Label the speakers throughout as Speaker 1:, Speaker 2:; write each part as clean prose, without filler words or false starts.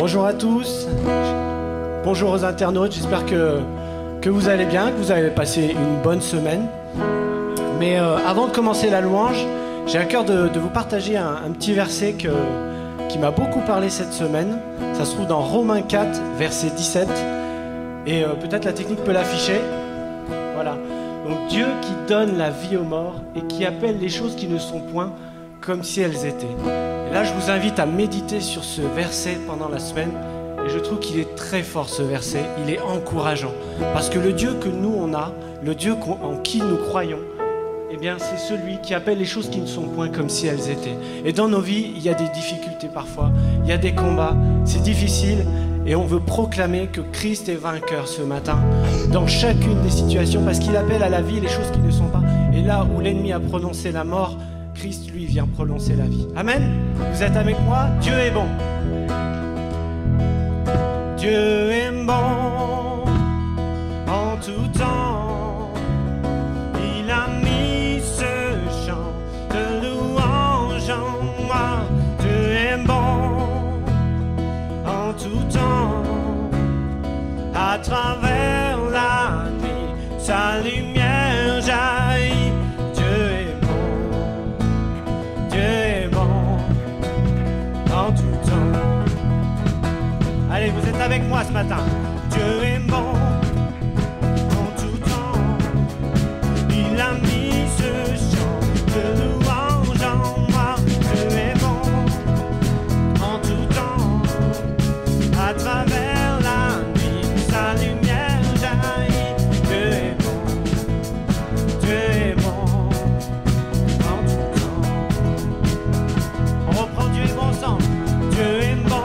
Speaker 1: Bonjour à tous, bonjour aux internautes, j'espère que vous allez bien, que vous avez passé une bonne semaine. Mais avant de commencer la louange, j'ai à cœur de vous partager un petit verset qui m'a beaucoup parlé cette semaine. Ça se trouve dans Romains 4, verset 17. Et peut-être la technique peut l'afficher. Voilà. Donc Dieu qui donne la vie aux morts et qui appelle les choses qui ne sont point comme si elles étaient. Et là, je vous invite à méditer sur ce verset pendant la semaine. Et je trouve qu'il est très fort ce verset, il est encourageant. Parce que le Dieu que nous on a, le Dieu en qui nous croyons, eh bien c'est celui qui appelle les choses qui ne sont point comme si elles étaient. Et dans nos vies, il y a des difficultés parfois, il y a des combats, c'est difficile. Et on veut proclamer que Christ est vainqueur ce matin, dans chacune des situations, parce qu'il appelle à la vie les choses qui ne sont pas. Et là où l'ennemi a prononcé la mort, Christ lui vient prononcer la vie. Amen. Vous êtes avec moi? Dieu est bon. Dieu est bon en tout temps. Il a mis ce chant de louange en moi. Dieu est bon en tout temps. À travers la nuit, sa lumière jaillit. Dieu est bon. Dieu est bon en tout temps. Allez, vous êtes avec moi ce matin. Dieu est bon en tout temps. Il a mis ce chant de louange en moi. Dieu est bon en tout temps. À travers la nuit, sa lumière jaillit. Dieu est bon. Dieu est bon en tout temps. On reprend Dieu est bon ensemble. Dieu est bon.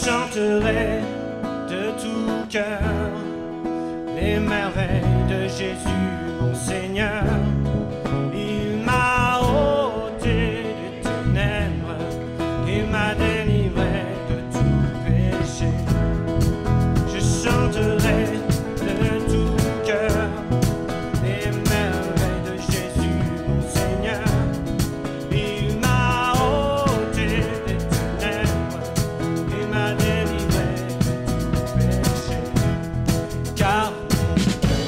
Speaker 1: chanterai cœur les merveilles de Jésus, mon Seigneur. Il m'a ôté des ténèbres, il m'a délivré de tout péché. Je chanterai de tout cœur les merveilles de Jésus, mon Seigneur. Il m'a ôté des ténèbres, il m'a délivré de tout péché. Car mon Dieu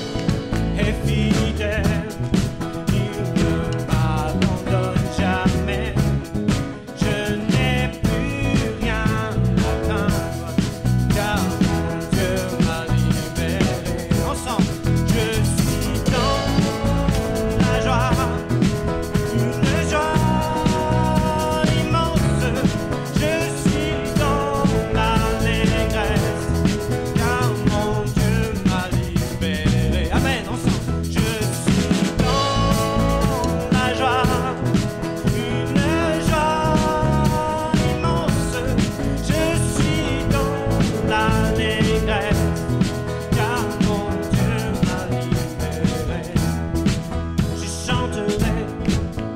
Speaker 1: est fidèle, il ne m'abandonne jamais. Je n'ai plus rien à craindre, car mon Dieu m'a libéré. Ensemble, je suis dans la joie, une joie immense. Je suis dans l'allégresse, car mon Dieu m'a libéré. Amen, ensemble. Je suis dans la joie, une joie immense. Je suis dans l'allégresse, car mon Dieu m'a libéré. Je chanterai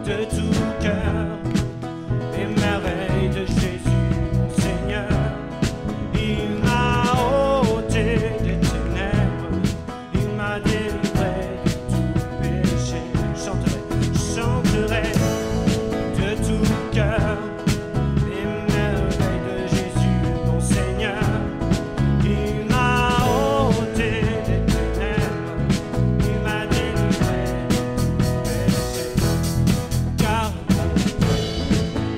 Speaker 1: de tout cœur les merveilles de Jésus, mon Seigneur. Il m'a ôté des ténèbres, il m'a délivré de tout péché. Je chanterai de tout cœur les merveilles de Jésus, mon Seigneur. Il m'a ôté des ténèbres, il m'a délivré de tout péché. Car mon Dieu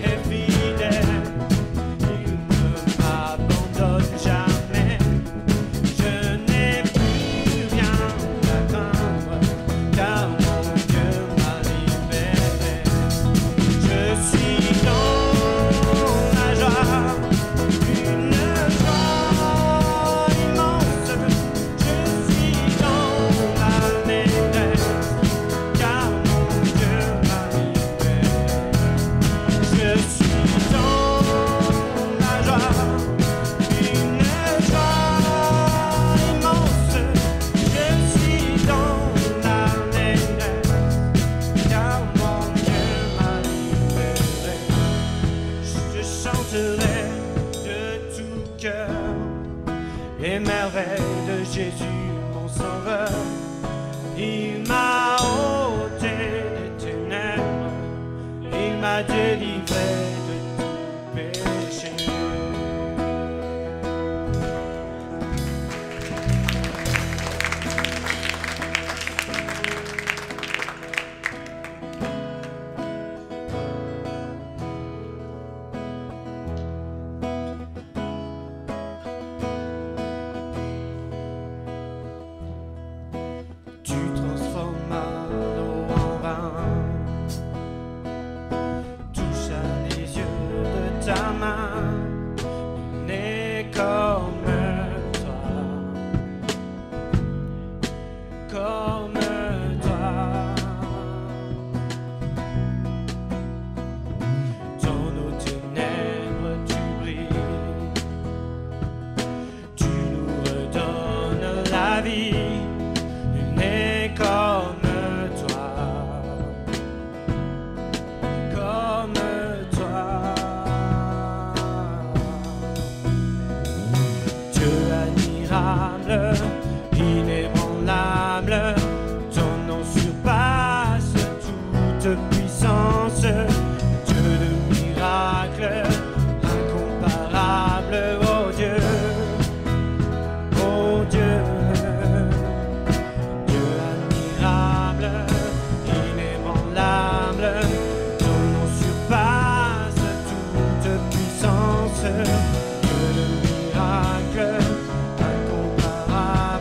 Speaker 1: est fidèle, il ne m'abandonne jamais. Je n'ai plus rien à craindre, car mon Dieu m'a libéré. Je suis dans la joie, une joie immense. Je suis dans l'allégresse, car mon Dieu m'a libéré. Je suis dans la joie, une joie immense. Je suis dans l'allégresse, car mon Dieu m'a libéré. Je chanterai de tout cœur les merveilles de Jésus, mon Sauveur. Il m'a ôté des ténèbres, il m'a délivré de tout péché. Tu transformas l'eau en vin, toucha les yeux de ta main. Il n'est comme toi, comme toi. Dans nos ténèbres tu brilles, tu nous redonnes la vie. Nul n'est comme toi, comme toi. Dieu admirable, inébranlable, ton nom surpasse toute puissance. Dieu de miracles, incomparable, oh Dieu, oh Dieu. Dieu admirable, inébranlable, ton nom surpasse toute puissance. Dieu de miracles, incomparable.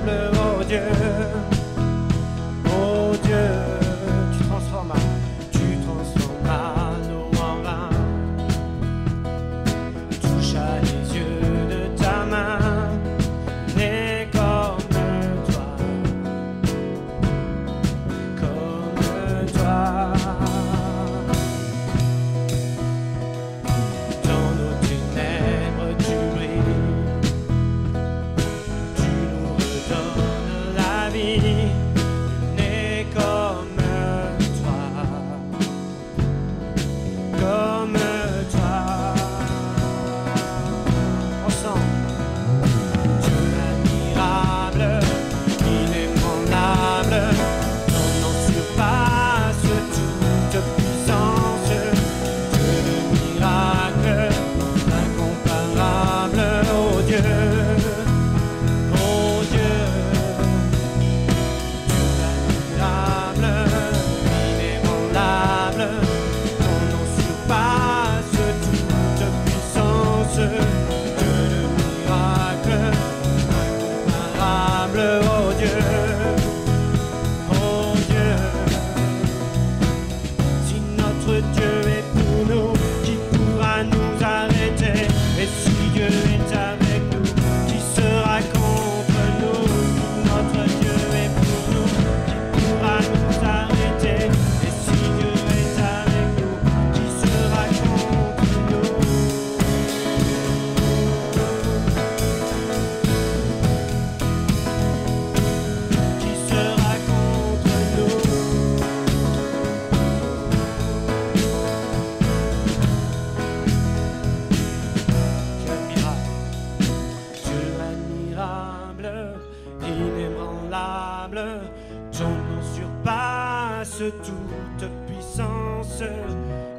Speaker 1: toute puissance,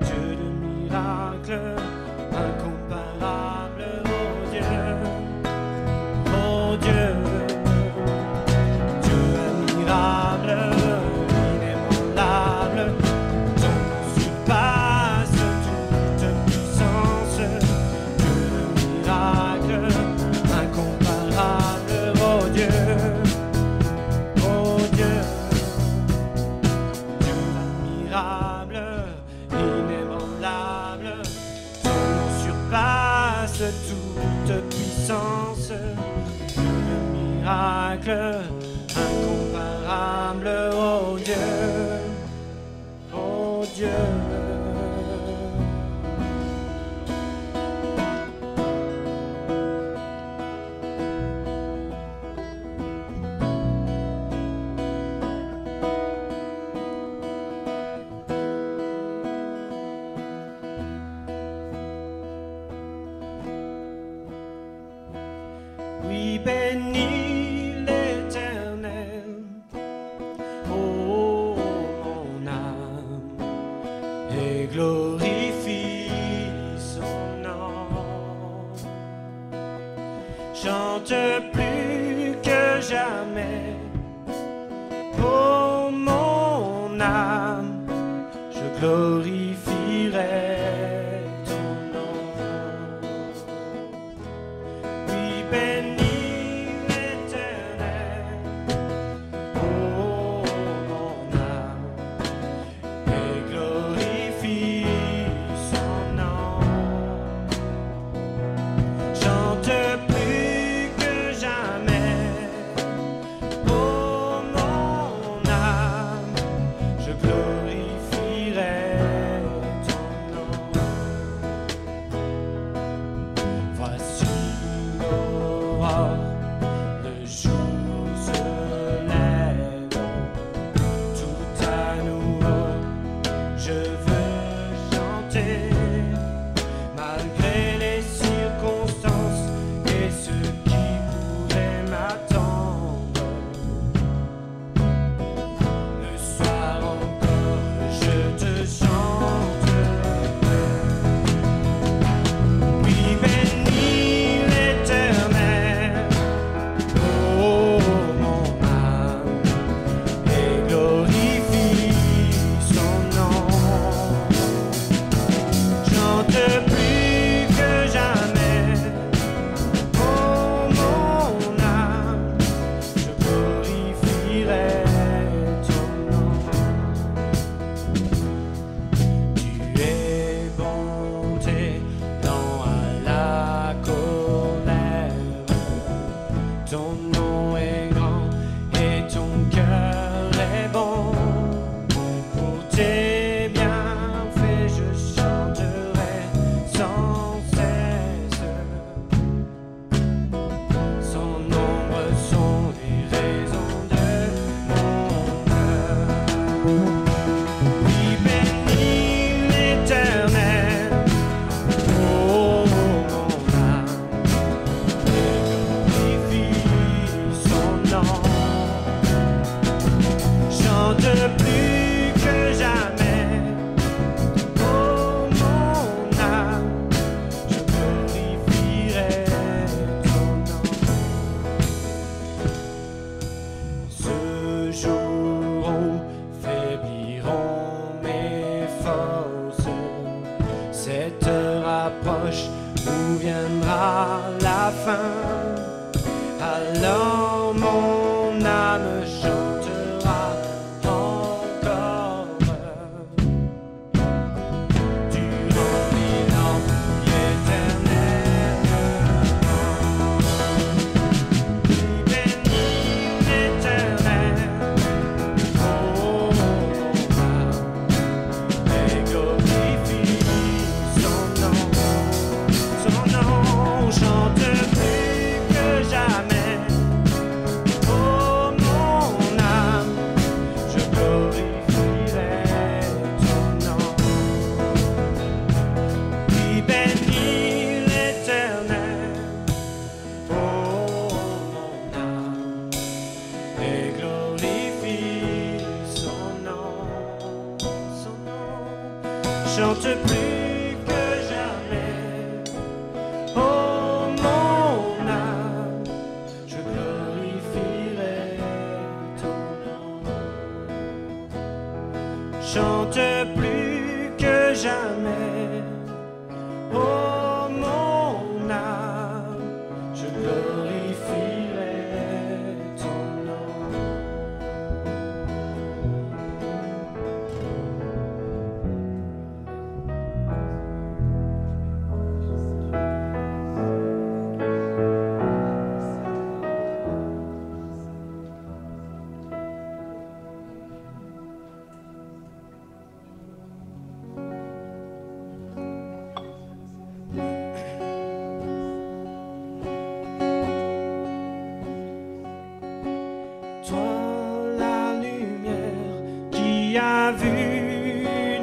Speaker 1: Dieu de miracles, incomparable, oh Dieu, oh Dieu, Dieu admirable, inébranlable, ton nom surpasse toute puissance, Dieu de miracles, incomparable, oh Dieu. Inébranlable, ton nom surpasse toute puissance, Dieu de miracle, incomparable, oh Dieu, oh Dieu. Oui, bénis l'Éternel, oh mon âme, et glorifie son nom. Chante plus que jamais, oh mon âme, je glorifierai ton nom. Oui, bénis glorifierai chante plus que jamais. Oh mon âme, je glorifierai ton nom. Chante plus que jamais. Oh mon âme, je glorifierai ton nom. Toi, la lumière qui a vu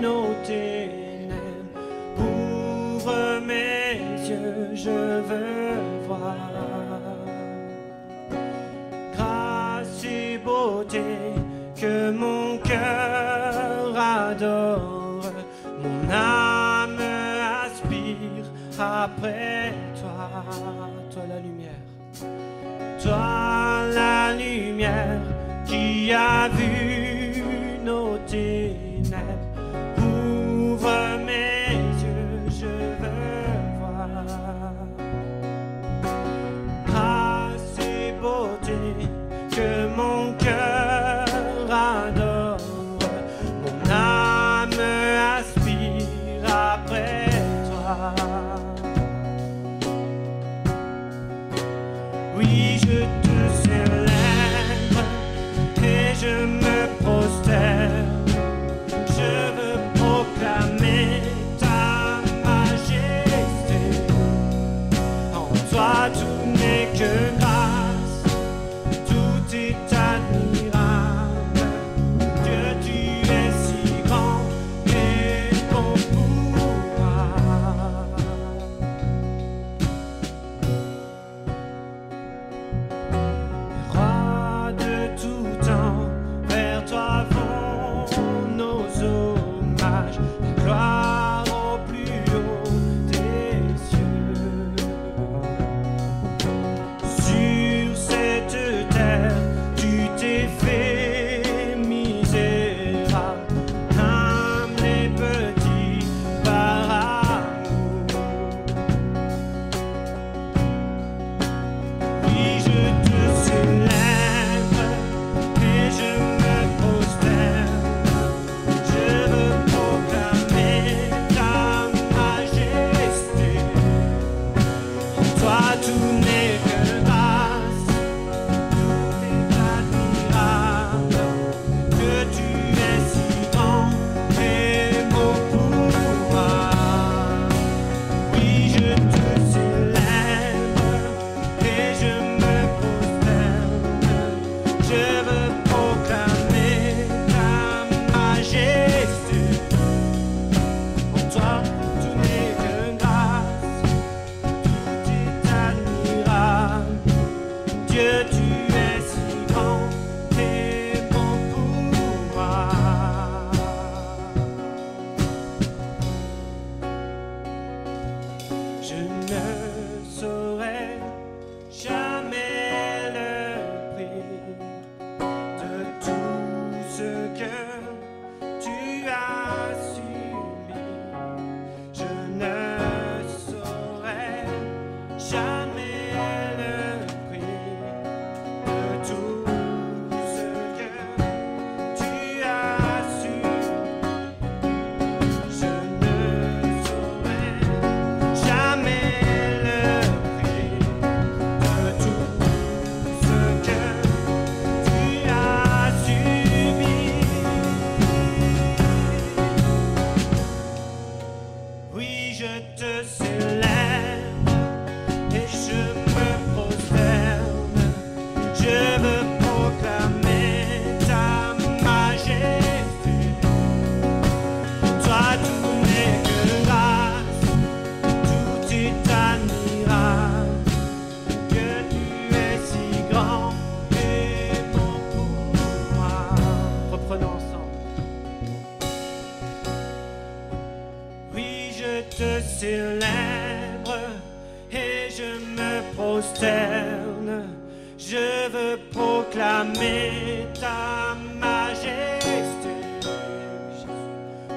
Speaker 1: nos ténèbres, ouvre mes yeux, je veux voir. Grâce et beauté que mon cœur adore, mon âme aspire après toi. Toi, la lumière. Toi, la lumière qui a vu nos ténèbres, ouvre mes yeux, je veux voir. Grâce et beauté que mon cœur adore, mon âme aspire après toi. Oui, je te célèbre et je me prosterne. Je veux proclamer ta majesté. En toi tout n'est que grâce, tout est admirable. Dieu, tu es si grand et bon pour moi. trône, je veux proclamer ta majesté.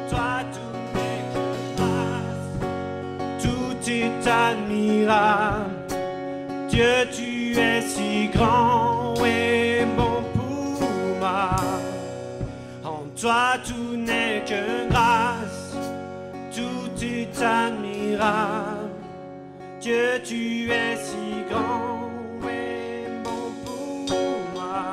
Speaker 1: Toi, tout n'est que grâce, tout est admirable. Dieu, tu es si grand et bon pour moi. En toi, tout n'est que grâce, tout est admirable. Dieu, tu es si grand et bon pour moi.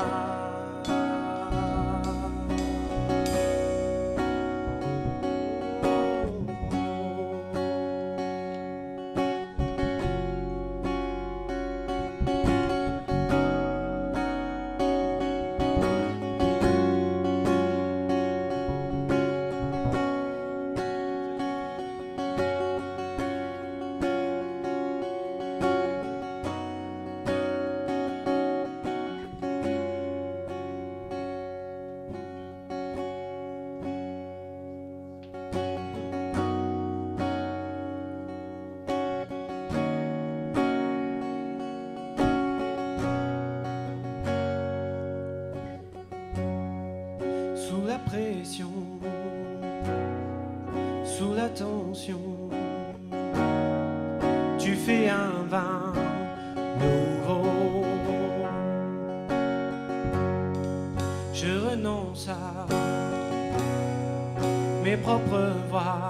Speaker 1: Sous la pression, sous la tension, tu fais un vin nouveau. Je renonce à mes propres voies,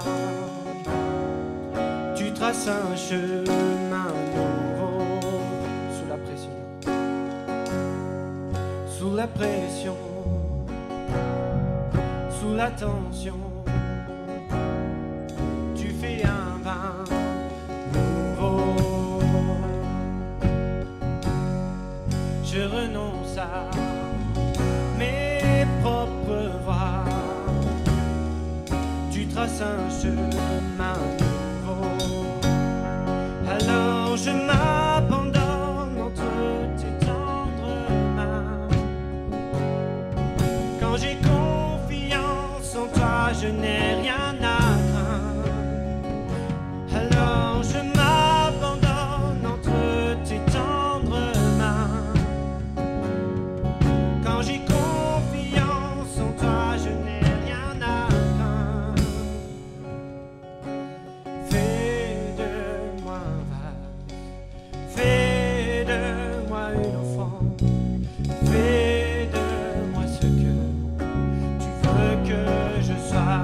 Speaker 1: tu traces un chemin nouveau. Sous la pression, sous la pression, sous la tension, tu fais un vin nouveau. Je renonce à mes propres voies, tu traces un chemin nouveau. Alors je m'abandonne entre tes tendres mains. Quand j'ai confiance en toi, je n'ai rien à craindre. Alors je m'abandonne entre tes tendres mains. Quand j'ai confiance en toi, je n'ai rien à craindre. Fais de moi un vase, fais de moi une offrande, fais de moi ce que que je sois.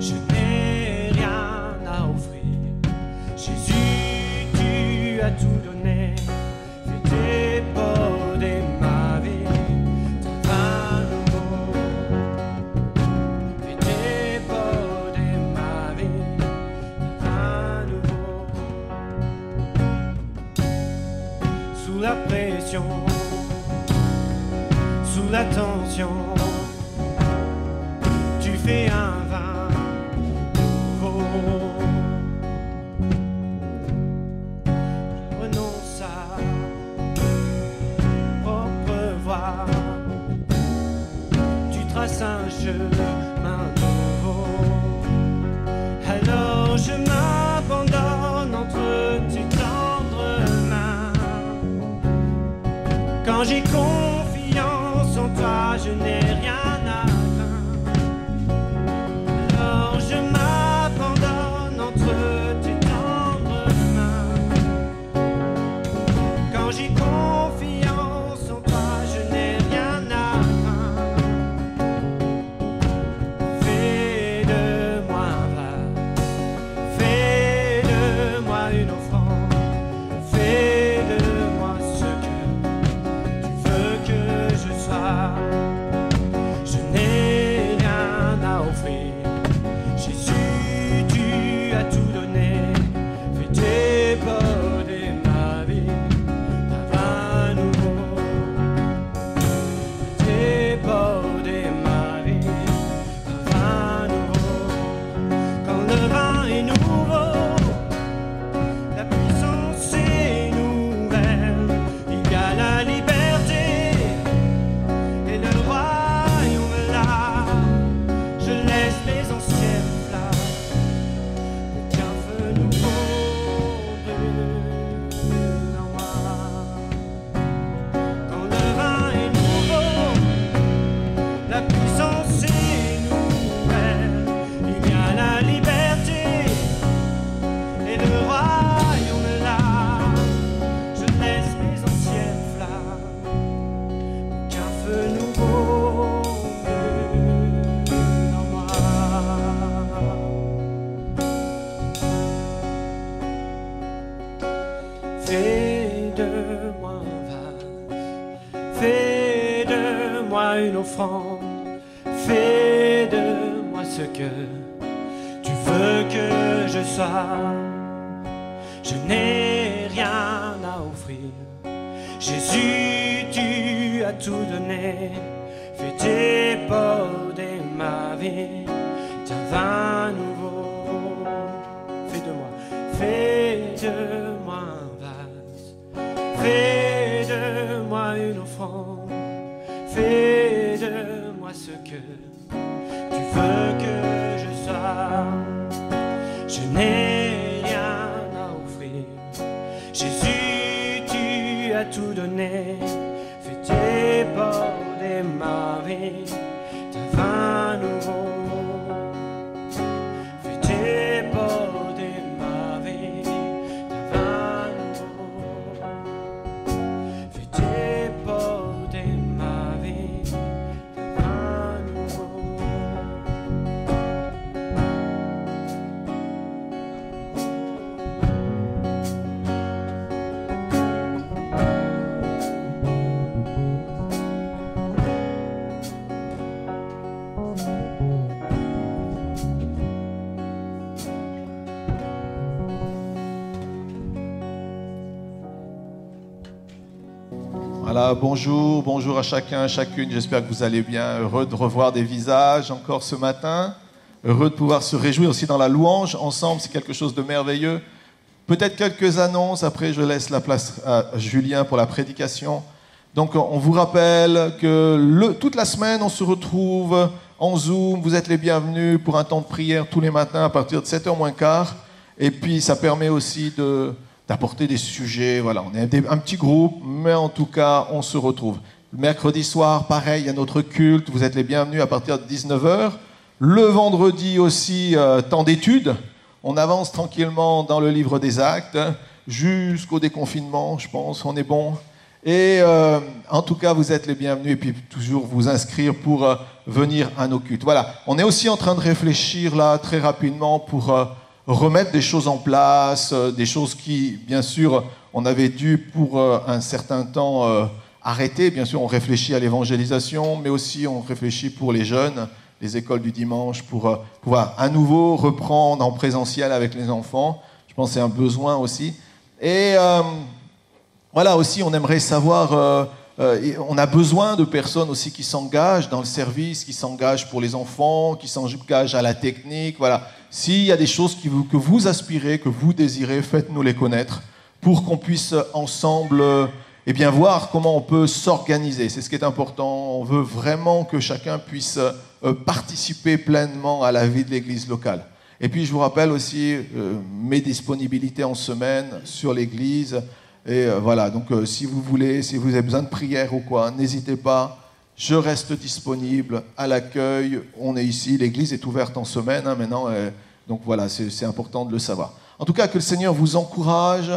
Speaker 1: Je n'ai rien à offrir. Jésus, tu as tout donné. Fais déborder ma vie, ton vin nouveau. Fais déborder ma vie, ton vin nouveau. Sous la pression, sous la tension, tu fais un vin nouveau. Je renonce à propre voie, tu traces un chemin nouveau. Alors je m'abandonne entre tes tendres mains. Quand j'ai confiance en toi, je n'ai rien à craindre. Alors je m'abandonne entre tes tendres mains. Quand j'ai confiance en toi, je n'ai rien à craindre. Fais de moi un vase, fais de moi une offrande, fais de moi ce que tu veux que je sois. Je n'ai rien à offrir. Jésus, tu as tout donné. Fais déborder ma vie, ta Fais de moi une offrande, fais de moi ce que tu veux que je sois. Je n'ai rien à offrir, Jésus, tu as tout donné. Fais déborder ma vie d'un vin nouveau. Fais de moi un vase, fais de moi une offrande, fais de moi ce que tu veux que je sois. Je n'ai rien à offrir, Jésus, tu as tout donné. Fais déborder ma vie d'un vin nouveau. Fais déborder ma vie d'un vin nouveau. Fais déborder ma vie d'un vin nouveau.
Speaker 2: Voilà, bonjour à chacun, à chacune. J'espère que vous allez bien. Heureux de revoir des visages encore ce matin. Heureux de pouvoir se réjouir aussi dans la louange ensemble. C'est quelque chose de merveilleux. Peut-être quelques annonces. Après, je laisse la place à Julien pour la prédication. Donc, on vous rappelle que toute la semaine, on se retrouve en Zoom. Vous êtes les bienvenus pour un temps de prière tous les matins à partir de 7h moins quart. Et puis, ça permet aussi d'apporter des sujets. Voilà, on est un petit groupe, mais en tout cas, on se retrouve. Le mercredi soir, pareil, il y a notre culte. Vous êtes les bienvenus à partir de 19h. Le vendredi aussi, temps d'études. On avance tranquillement dans le livre des Actes, jusqu'au déconfinement, je pense. On est bon. Et en tout cas, vous êtes les bienvenus. Et puis, toujours vous inscrire pour venir à nos cultes. Voilà, on est aussi en train de réfléchir là, très rapidement, pour remettre des choses en place, des choses qui, bien sûr, on avait dû pour un certain temps arrêter. Bien sûr, on réfléchit à l'évangélisation, mais aussi on réfléchit pour les jeunes, les écoles du dimanche, pour pouvoir à nouveau reprendre en présentiel avec les enfants. Je pense que c'est un besoin aussi. Et voilà, aussi, on aimerait savoir, on a besoin de personnes aussi qui s'engagent dans le service, qui s'engagent pour les enfants, qui s'engagent à la technique, voilà. S'il y a des choses que vous aspirez, que vous désirez, faites-nous les connaître pour qu'on puisse ensemble voir comment on peut s'organiser. C'est ce qui est important. On veut vraiment que chacun puisse participer pleinement à la vie de l'église locale. Et puis je vous rappelle aussi mes disponibilités en semaine sur l'église. Et voilà, donc si vous voulez, si vous avez besoin de prière ou quoi, n'hésitez pas. Je reste disponible à l'accueil. On est ici, l'église est ouverte en semaine maintenant. Donc voilà, c'est important de le savoir. En tout cas, que le Seigneur vous encourage.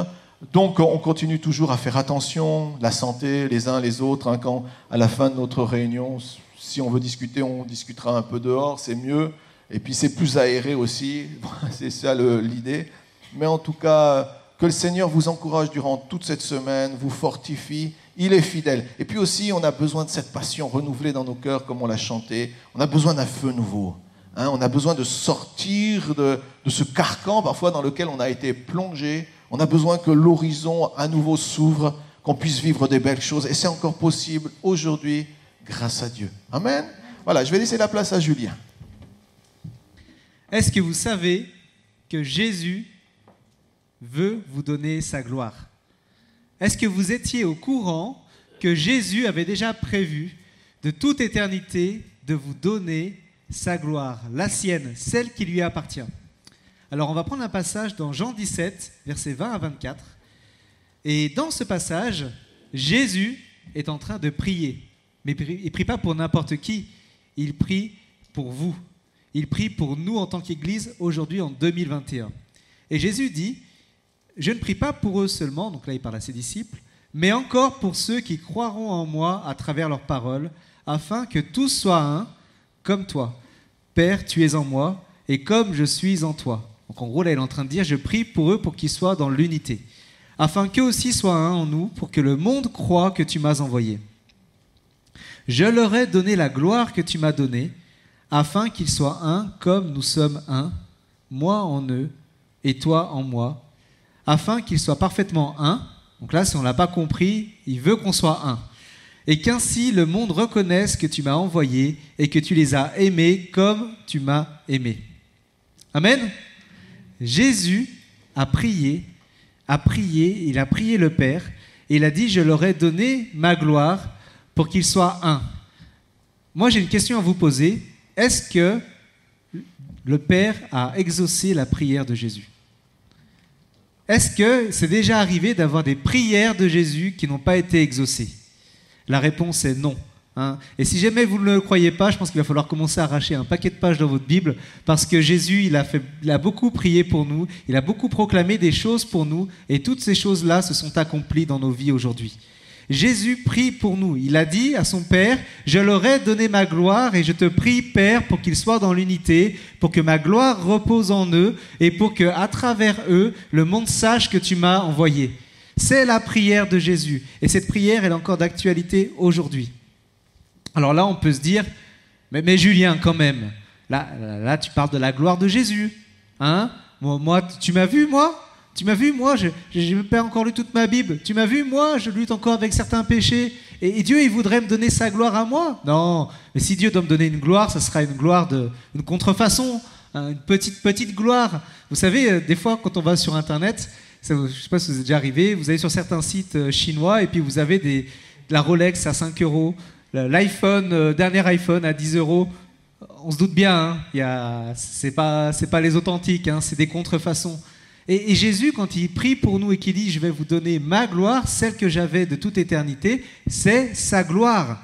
Speaker 2: Donc on continue toujours à faire attention, la santé les uns les autres. Quand à la fin de notre réunion, si on veut discuter, on discutera un peu dehors, c'est mieux. Et puis c'est plus aéré aussi, c'est ça l'idée. Mais en tout cas, que le Seigneur vous encourage durant toute cette semaine, vous fortifie. Il est fidèle. Et puis aussi, on a besoin de cette passion renouvelée dans nos cœurs, comme on l'a chanté. On a besoin d'un feu nouveau. On a besoin de sortir de ce carcan, parfois, dans lequel on a été plongé. On a besoin que l'horizon, à nouveau, s'ouvre, qu'on puisse vivre des belles choses. Et c'est encore possible aujourd'hui, grâce à Dieu. Amen. Voilà, je vais laisser la place à Julien.
Speaker 3: Est-ce que vous savez que Jésus veut vous donner sa gloire? Est-ce que vous étiez au courant que Jésus avait déjà prévu de toute éternité de vous donner sa gloire, la sienne, celle qui lui appartient? Alors on va prendre un passage dans Jean 17, versets 20 à 24. Et dans ce passage, Jésus est en train de prier. Mais il ne prie pas pour n'importe qui, il prie pour vous. Il prie pour nous en tant qu'Église aujourd'hui en 2021. Et Jésus dit: je ne prie pas pour eux seulement, donc là il parle à ses disciples, mais encore pour ceux qui croiront en moi à travers leurs paroles, afin que tous soient un, comme toi. Père, tu es en moi, et comme je suis en toi. Donc en gros là il est en train de dire: je prie pour eux pour qu'ils soient dans l'unité, afin qu'eux aussi soient un en nous, pour que le monde croie que tu m'as envoyé. Je leur ai donné la gloire que tu m'as donnée, afin qu'ils soient un comme nous sommes un, moi en eux et toi en moi, afin qu'ils soient parfaitement un. Donc là, si on ne l'a pas compris, il veut qu'on soit un. Et qu'ainsi le monde reconnaisse que tu m'as envoyé et que tu les as aimés comme tu m'as aimé. Amen. Jésus a prié, il a prié le Père, et il a dit, je leur ai donné ma gloire pour qu'ils soient un. Moi, j'ai une question à vous poser. Est-ce que le Père a exaucé la prière de Jésus? Est-ce que c'est déjà arrivé d'avoir des prières de Jésus qui n'ont pas été exaucées? La réponse est non. Et si jamais vous ne le croyez pas, je pense qu'il va falloir commencer à arracher un paquet de pages dans votre Bible, parce que Jésus, il a beaucoup prié pour nous, il a beaucoup proclamé des choses pour nous, et toutes ces choses-là se sont accomplies dans nos vies aujourd'hui. Jésus prie pour nous. Il a dit à son Père, je leur ai donné ma gloire et je te prie, Père, pour qu'ils soient dans l'unité, pour que ma gloire repose en eux et pour que, à travers eux, le monde sache que tu m'as envoyé. C'est la prière de Jésus. Et cette prière, elle est encore d'actualité aujourd'hui. Alors là, on peut se dire, mais Julien, quand même, là, tu parles de la gloire de Jésus. Moi, tu m'as vu, moi? Tu m'as vu, moi, je n'ai pas encore lu toute ma Bible. Tu m'as vu, moi, je lutte encore avec certains péchés. Et Dieu, il voudrait me donner sa gloire à moi? Non, mais si Dieu doit me donner une gloire, ça sera une gloire une contrefaçon, une petite gloire. Vous savez, des fois, quand on va sur Internet, je ne sais pas si vous êtes déjà arrivé, vous allez sur certains sites chinois et puis vous avez de la Rolex à 5 €, l'iPhone, dernier iPhone à 10 €. On se doute bien, c'est pas les authentiques, c'est des contrefaçons. Et Jésus, quand il prie pour nous et qu'il dit « Je vais vous donner ma gloire, celle que j'avais de toute éternité », c'est sa gloire.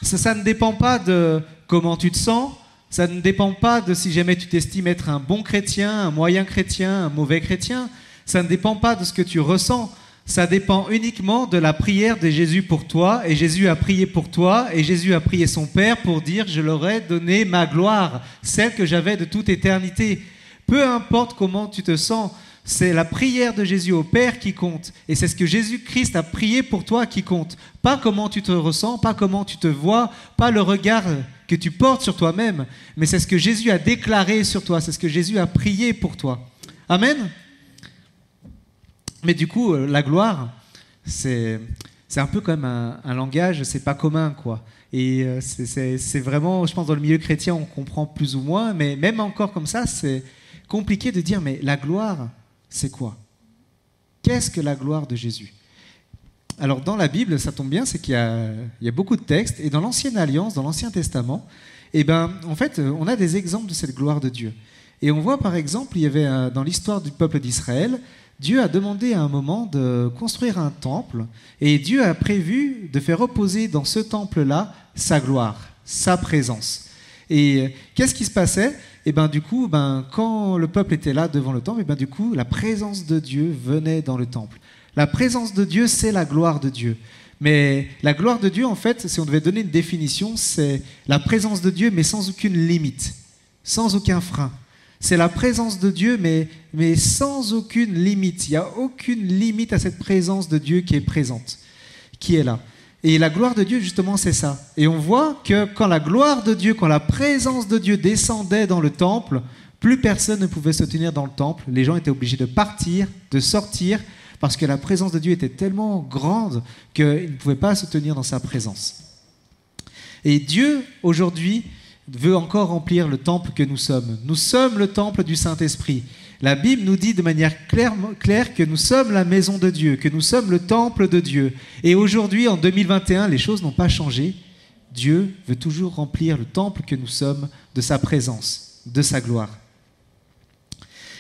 Speaker 3: Ça ne dépend pas de comment tu te sens, ça ne dépend pas de si jamais tu t'estimes être un bon chrétien, un moyen chrétien, un mauvais chrétien. Ça ne dépend pas de ce que tu ressens. Ça dépend uniquement de la prière de Jésus pour toi. Et Jésus a prié pour toi. Et Jésus a prié son Père pour dire « Je leur ai donné ma gloire, celle que j'avais de toute éternité ». Peu importe comment tu te sens, c'est la prière de Jésus au Père qui compte. Et c'est ce que Jésus-Christ a prié pour toi qui compte. Pas comment tu te ressens, pas comment tu te vois, pas le regard que tu portes sur toi-même, mais c'est ce que Jésus a déclaré sur toi, c'est ce que Jésus a prié pour toi. Amen. Mais du coup, la gloire, c'est un peu comme un langage, c'est pas commun, quoi. Et c'est vraiment, je pense, dans le milieu chrétien, on comprend plus ou moins, mais même encore comme ça, c'est compliqué de dire, mais la gloire, c'est quoi? Qu'est-ce que la gloire de Jésus? Alors, dans la Bible, ça tombe bien, c'est qu'il y a beaucoup de textes, et dans l'Ancienne Alliance, dans l'Ancien Testament, en fait, on a des exemples de cette gloire de Dieu. Et on voit, par exemple, il y avait dans l'histoire du peuple d'Israël, Dieu a demandé à un moment de construire un temple, et Dieu a prévu de faire reposer dans ce temple-là sa gloire, sa présence. Et qu'est-ce qui se passait? Du coup, quand le peuple était là devant le temple, du coup, la présence de Dieu venait dans le temple. La présence de Dieu, c'est la gloire de Dieu. Mais la gloire de Dieu, en fait, si on devait donner une définition, c'est la présence de Dieu, mais sans aucune limite, sans aucun frein. C'est la présence de Dieu, mais sans aucune limite. Il n'y a aucune limite à cette présence de Dieu qui est présente, qui est là. Et la gloire de Dieu, justement, c'est ça. Et on voit que quand la gloire de Dieu, quand la présence de Dieu descendait dans le temple, plus personne ne pouvait se tenir dans le temple. Les gens étaient obligés de partir, de sortir, parce que la présence de Dieu était tellement grande qu'ils ne pouvaient pas se tenir dans sa présence. Et Dieu, aujourd'hui, veut encore remplir le temple que nous sommes. Nous sommes le temple du Saint-Esprit. La Bible nous dit de manière claire que nous sommes la maison de Dieu, que nous sommes le temple de Dieu. Et aujourd'hui, en 2021, les choses n'ont pas changé. Dieu veut toujours remplir le temple que nous sommes de sa présence, de sa gloire.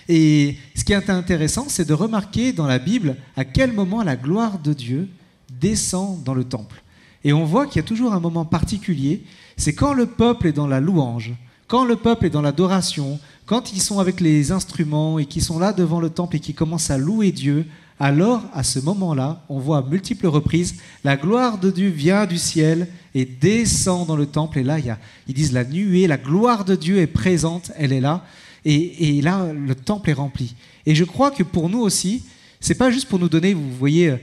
Speaker 3: Et ce qui est intéressant, c'est de remarquer dans la Bible à quel moment la gloire de Dieu descend dans le temple. Et on voit qu'il y a toujours un moment particulier, c'est quand le peuple est dans la louange, quand le peuple est dans l'adoration, quand ils sont avec les instruments et qu'ils sont là devant le temple et qu'ils commencent à louer Dieu, alors à ce moment-là, on voit à multiples reprises, la gloire de Dieu vient du ciel et descend dans le temple. Et là, ils disent la nuée, la gloire de Dieu est présente, elle est là. Et là, le temple est rempli. Et je crois que pour nous aussi, c'est pas juste pour nous donner, vous voyez,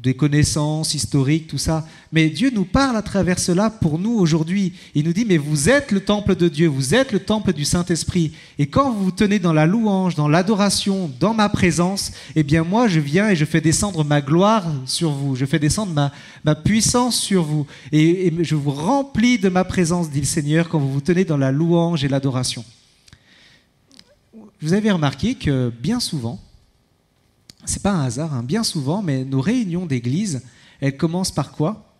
Speaker 3: des connaissances historiques, tout ça. Mais Dieu nous parle à travers cela pour nous aujourd'hui. Il nous dit, mais vous êtes le temple de Dieu, vous êtes le temple du Saint-Esprit. Et quand vous vous tenez dans la louange, dans l'adoration, dans ma présence, eh bien moi je viens et je fais descendre ma gloire sur vous. Je fais descendre ma puissance sur vous. Et je vous remplis de ma présence, dit le Seigneur, quand vous vous tenez dans la louange et l'adoration. Vous avez remarqué que bien souvent, c'est pas un hasard, hein, bien souvent, mais nos réunions d'église, elles commencent par quoi?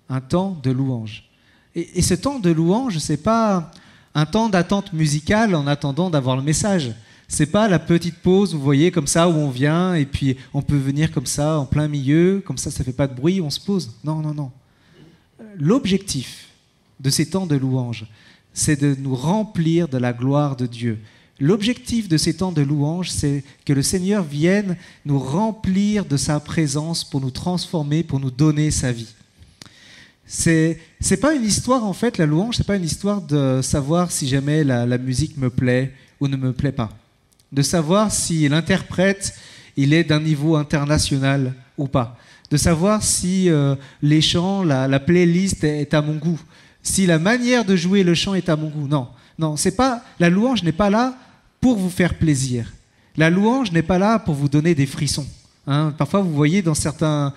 Speaker 3: Un temps de louange. Et ce temps de louange, c'est pas un temps d'attente musicale en attendant d'avoir le message. C'est pas la petite pause, vous voyez, comme ça, où on vient et puis on peut venir comme ça, en plein milieu, comme ça fait pas de bruit, on se pose. Non, non, non. L'objectif de ces temps de louange, c'est de nous remplir de la gloire de Dieu. L'objectif de ces temps de louange, c'est que le Seigneur vienne nous remplir de sa présence pour nous transformer, pour nous donner sa vie. C'est pas une histoire, en fait, la louange, c'est pas une histoire de savoir si jamais la musique me plaît ou ne me plaît pas. De savoir si l'interprète, il est d'un niveau international ou pas. De savoir si les chants, la playlist est à mon goût. Si la manière de jouer le chant est à mon goût. Non, non, c'est pas, la louange n'est pas là pour vous faire plaisir. La louange n'est pas là pour vous donner des frissons. Hein, parfois, vous voyez dans certains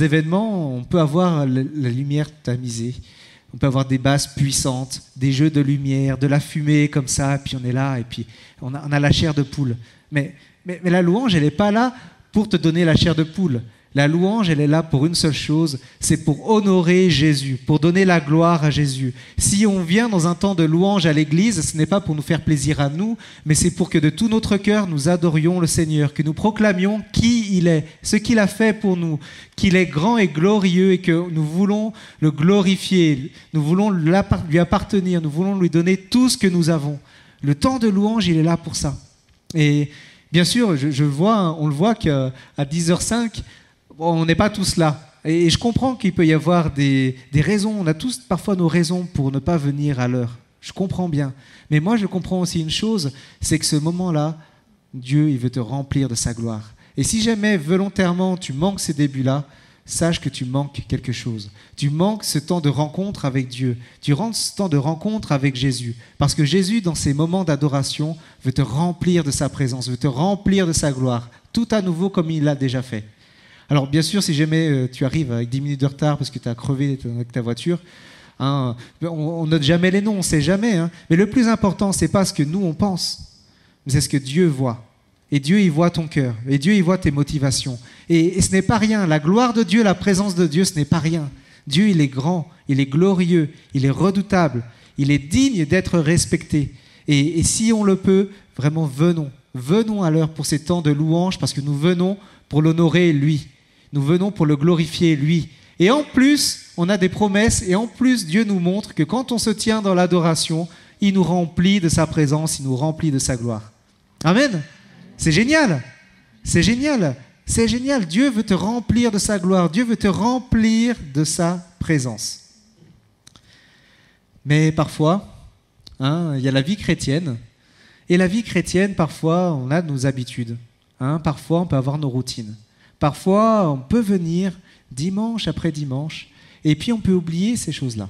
Speaker 3: événements, on peut avoir la lumière tamisée, on peut avoir des basses puissantes, des jeux de lumière, de la fumée comme ça, et puis on est là, et puis on a la chair de poule. Mais la louange, elle n'est pas là pour te donner la chair de poule. La louange, elle est là pour une seule chose, c'est pour honorer Jésus, pour donner la gloire à Jésus. Si on vient dans un temps de louange à l'église, ce n'est pas pour nous faire plaisir à nous, mais c'est pour que de tout notre cœur, nous adorions le Seigneur, que nous proclamions qui il est, ce qu'il a fait pour nous, qu'il est grand et glorieux et que nous voulons le glorifier, nous voulons lui appartenir, nous voulons lui donner tout ce que nous avons. Le temps de louange, il est là pour ça. Et bien sûr, on le voit qu'à 10h05, on n'est pas tous là. Et je comprends qu'il peut y avoir des raisons. On a tous parfois nos raisons pour ne pas venir à l'heure. Je comprends bien. Mais moi, je comprends aussi une chose, c'est que ce moment-là, Dieu, il veut te remplir de sa gloire. Et si jamais, volontairement, tu manques ces débuts-là, sache que tu manques quelque chose. Tu manques ce temps de rencontre avec Dieu. Tu manques ce temps de rencontre avec Jésus. Parce que Jésus, dans ces moments d'adoration, veut te remplir de sa présence, veut te remplir de sa gloire, tout à nouveau comme il l'a déjà fait. Alors bien sûr, si jamais tu arrives avec 10 minutes de retard parce que tu as crevé avec ta voiture, hein, on note jamais les noms, on ne sait jamais. Hein, mais le plus important, ce n'est pas ce que nous on pense, mais c'est ce que Dieu voit. Et Dieu, il voit ton cœur. Et Dieu, il voit tes motivations. Et ce n'est pas rien. La gloire de Dieu, la présence de Dieu, ce n'est pas rien. Dieu, il est grand, il est glorieux, il est redoutable, il est digne d'être respecté. Et si on le peut, vraiment venons à l'heure pour ces temps de louange parce que nous venons pour l'honorer lui. Nous venons pour le glorifier lui. Et en plus, on a des promesses et en plus, Dieu nous montre que quand on se tient dans l'adoration, il nous remplit de sa présence, il nous remplit de sa gloire. Amen. C'est génial. C'est génial. C'est génial. Dieu veut te remplir de sa gloire. Dieu veut te remplir de sa présence. Mais parfois, il y a la vie chrétienne. Et la vie chrétienne, parfois, on a nos habitudes. Parfois, on peut avoir nos routines. Parfois, on peut venir dimanche après dimanche, et puis on peut oublier ces choses-là.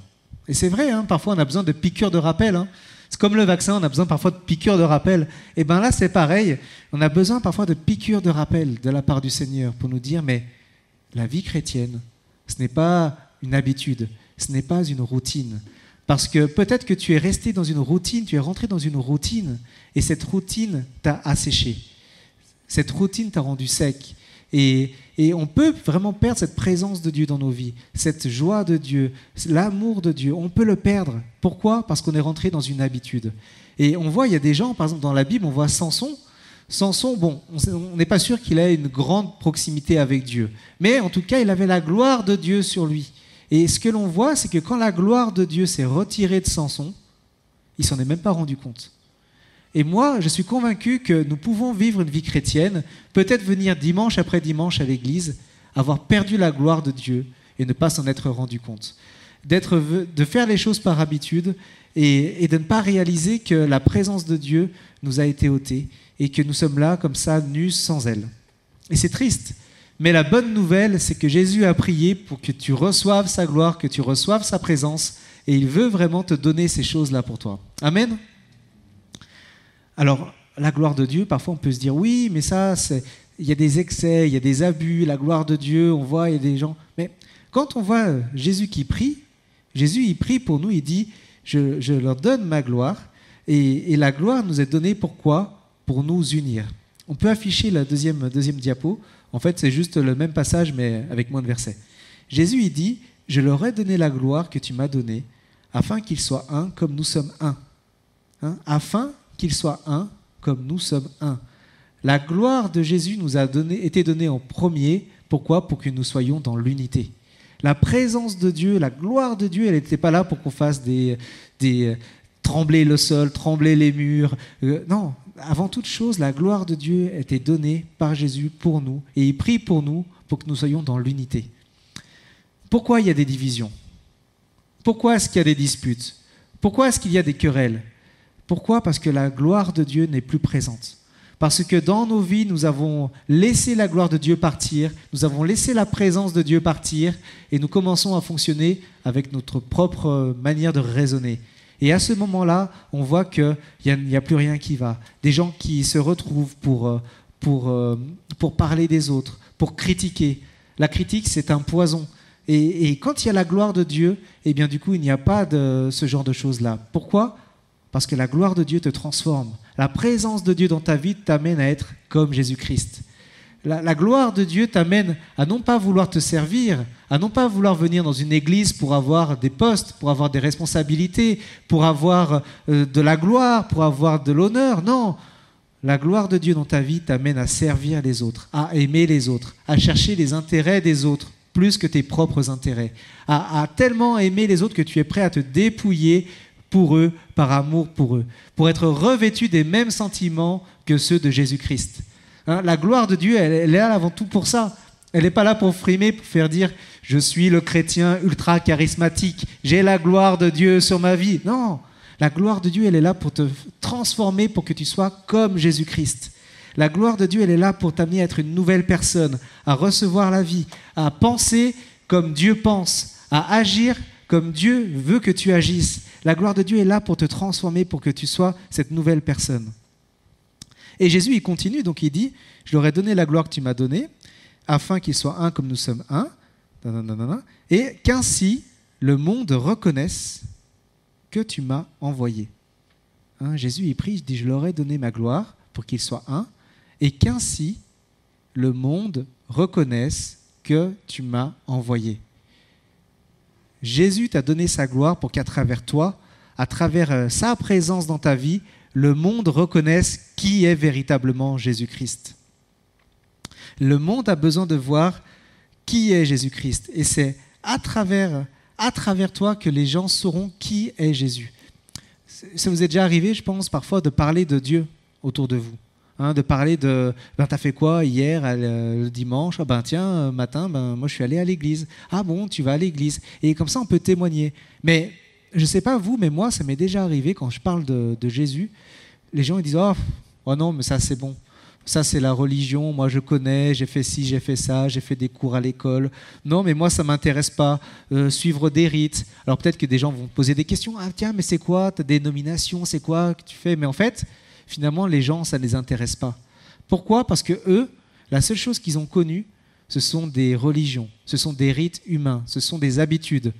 Speaker 3: Et c'est vrai, parfois on a besoin de piqûres de rappel. C'est comme le vaccin, on a besoin parfois de piqûres de rappel. Et bien là, c'est pareil. On a besoin parfois de piqûres de rappel de la part du Seigneur pour nous dire, mais la vie chrétienne, ce n'est pas une habitude, ce n'est pas une routine. Parce que peut-être que tu es resté dans une routine, tu es rentré dans une routine, et cette routine t'a asséché. Cette routine t'a rendu sec. Et on peut vraiment perdre cette présence de Dieu dans nos vies, cette joie de Dieu, l'amour de Dieu. On peut le perdre. Pourquoi ? Parce qu'on est rentré dans une habitude. Et on voit, il y a des gens, par exemple dans la Bible, on voit Samson. Samson, bon, on n'est pas sûr qu'il ait une grande proximité avec Dieu. Mais en tout cas, il avait la gloire de Dieu sur lui. Et ce que l'on voit, c'est que quand la gloire de Dieu s'est retirée de Samson, il ne s'en est même pas rendu compte. Et moi, je suis convaincu que nous pouvons vivre une vie chrétienne, peut-être venir dimanche après dimanche à l'église, avoir perdu la gloire de Dieu et ne pas s'en être rendu compte. De faire les choses par habitude et de ne pas réaliser que la présence de Dieu nous a été ôtée et que nous sommes là comme ça, nus, sans elle. Et c'est triste, Mais la bonne nouvelle, c'est que Jésus a prié pour que tu reçoives sa gloire, que tu reçoives sa présence, et il veut vraiment te donner ces choses-là pour toi. Amen. Alors, la gloire de Dieu, parfois on peut se dire, oui, mais ça, il y a des excès, il y a des abus, la gloire de Dieu, on voit, il y a des gens... Mais quand on voit Jésus qui prie, Jésus, il prie pour nous, il dit, je leur donne ma gloire, et la gloire nous est donnée pourquoi ? Pour nous unir. On peut afficher la deuxième diapo. En fait, c'est juste le même passage, mais avec moins de versets. Jésus, il dit, je leur ai donné la gloire que tu m'as donnée, afin qu'ils soient un comme nous sommes un. Afin qu'ils soient un comme nous sommes un. La gloire de Jésus nous a été donnée en premier. Pourquoi ? Pour que nous soyons dans l'unité. La présence de Dieu, la gloire de Dieu, elle n'était pas là pour qu'on fasse des trembler le sol, trembler les murs. Non, avant toute chose, la gloire de Dieu était donnée par Jésus pour nous. Et il prie pour nous, pour que nous soyons dans l'unité. Pourquoi il y a des divisions ? Pourquoi est-ce qu'il y a des disputes ? Pourquoi est-ce qu'il y a des querelles ? Pourquoi ? Parce que la gloire de Dieu n'est plus présente. Parce que dans nos vies, nous avons laissé la gloire de Dieu partir, nous avons laissé la présence de Dieu partir, et nous commençons à fonctionner avec notre propre manière de raisonner. Et à ce moment-là, on voit qu'il n'y a plus rien qui va. Des gens qui se retrouvent pour parler des autres, pour critiquer. La critique, c'est un poison. Et quand il y a la gloire de Dieu, eh bien du coup, il n'y a pas de ce genre de choses-là. Pourquoi ? Parce que la gloire de Dieu te transforme. La présence de Dieu dans ta vie t'amène à être comme Jésus-Christ. La gloire de Dieu t'amène à non pas vouloir te servir, à non pas vouloir venir dans une église pour avoir des postes, pour avoir des responsabilités, pour avoir de la gloire, pour avoir de l'honneur. Non, la gloire de Dieu dans ta vie t'amène à servir les autres, à aimer les autres, à chercher les intérêts des autres plus que tes propres intérêts, à tellement aimer les autres que tu es prêt à te dépouiller pour eux, par amour pour eux, pour être revêtu des mêmes sentiments que ceux de Jésus-Christ. La gloire de Dieu, elle est là avant tout pour ça. Elle n'est pas là pour frimer, pour faire dire « je suis le chrétien ultra charismatique, j'ai la gloire de Dieu sur ma vie ». Non, la gloire de Dieu, elle est là pour te transformer, pour que tu sois comme Jésus-Christ. La gloire de Dieu, elle est là pour t'amener à être une nouvelle personne, à recevoir la vie, à penser comme Dieu pense, à agir comme Dieu veut que tu agisses. La gloire de Dieu est là pour te transformer, pour que tu sois cette nouvelle personne. Et Jésus, il continue, donc il dit, je leur ai donné la gloire que tu m'as donnée, afin qu'ils soient un comme nous sommes un, et qu'ainsi le monde reconnaisse que tu m'as envoyé. Jésus, il prie, il dit, je leur ai donné ma gloire pour qu'ils soient un, et qu'ainsi le monde reconnaisse que tu m'as envoyé. Jésus t'a donné sa gloire pour qu'à travers toi, à travers sa présence dans ta vie, le monde reconnaisse qui est véritablement Jésus-Christ. Le monde a besoin de voir qui est Jésus-Christ. Et c'est à travers toi que les gens sauront qui est Jésus. Ça vous est déjà arrivé, je pense, parfois de parler de Dieu autour de vous. De parler de « t'as fait quoi hier, le dimanche ?»« Tiens, matin, moi je suis allé à l'église. »« Ah bon, tu vas à l'église ?» Et comme ça, on peut témoigner. Mais je ne sais pas vous, mais moi, ça m'est déjà arrivé quand je parle de Jésus. Les gens ils disent « Oh non, mais ça c'est bon. Ça c'est la religion, moi je connais, j'ai fait ci, j'ai fait ça, j'ai fait des cours à l'école. Non, mais moi ça ne m'intéresse pas. Suivre des rites. » Alors peut-être que des gens vont poser des questions. « Ah tiens, mais c'est quoi ta dénomination? C'est quoi que tu fais ?» Mais en fait, finalement, les gens, ça ne les intéresse pas. Pourquoi ? Parce que eux, la seule chose qu'ils ont connue, ce sont des religions, ce sont des rites humains, ce sont des habitudes.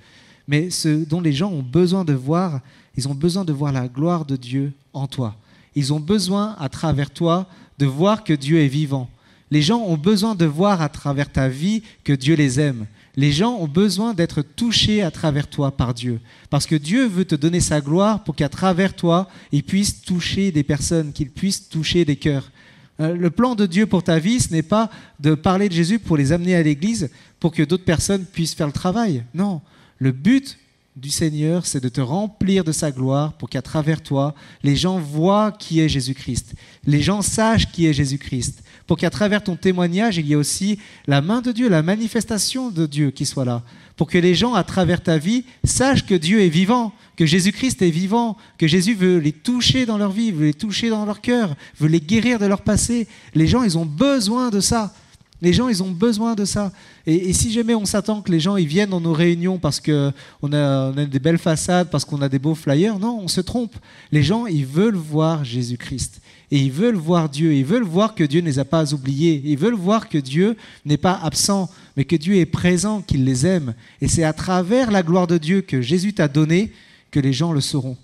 Speaker 3: Mais ce dont les gens ont besoin de voir, ils ont besoin de voir la gloire de Dieu en toi. Ils ont besoin, à travers toi, de voir que Dieu est vivant. Les gens ont besoin de voir à travers ta vie que Dieu les aime. Les gens ont besoin d'être touchés à travers toi par Dieu. Parce que Dieu veut te donner sa gloire pour qu'à travers toi, il puisse toucher des personnes, qu'il puisse toucher des cœurs. Le plan de Dieu pour ta vie, ce n'est pas de parler de Jésus pour les amener à l'église pour que d'autres personnes puissent faire le travail. Non, le but du Seigneur, c'est de te remplir de sa gloire pour qu'à travers toi, les gens voient qui est Jésus-Christ. Les gens sachent qui est Jésus-Christ. Pour qu'à travers ton témoignage, il y ait aussi la main de Dieu, la manifestation de Dieu qui soit là. Pour que les gens, à travers ta vie, sachent que Dieu est vivant, que Jésus-Christ est vivant, que Jésus veut les toucher dans leur vie, veut les toucher dans leur cœur, veut les guérir de leur passé. Les gens, ils ont besoin de ça. Les gens, ils ont besoin de ça. Et si jamais on s'attend que les gens ils viennent dans nos réunions parce qu'on a des belles façades, parce qu'on a des beaux flyers, non, on se trompe. Les gens, ils veulent voir Jésus-Christ. Et ils veulent voir Dieu. Ils veulent voir que Dieu ne les a pas oubliés. Ils veulent voir que Dieu n'est pas absent, mais que Dieu est présent, qu'il les aime. Et c'est à travers la gloire de Dieu que Jésus t'a donné que les gens le sauront.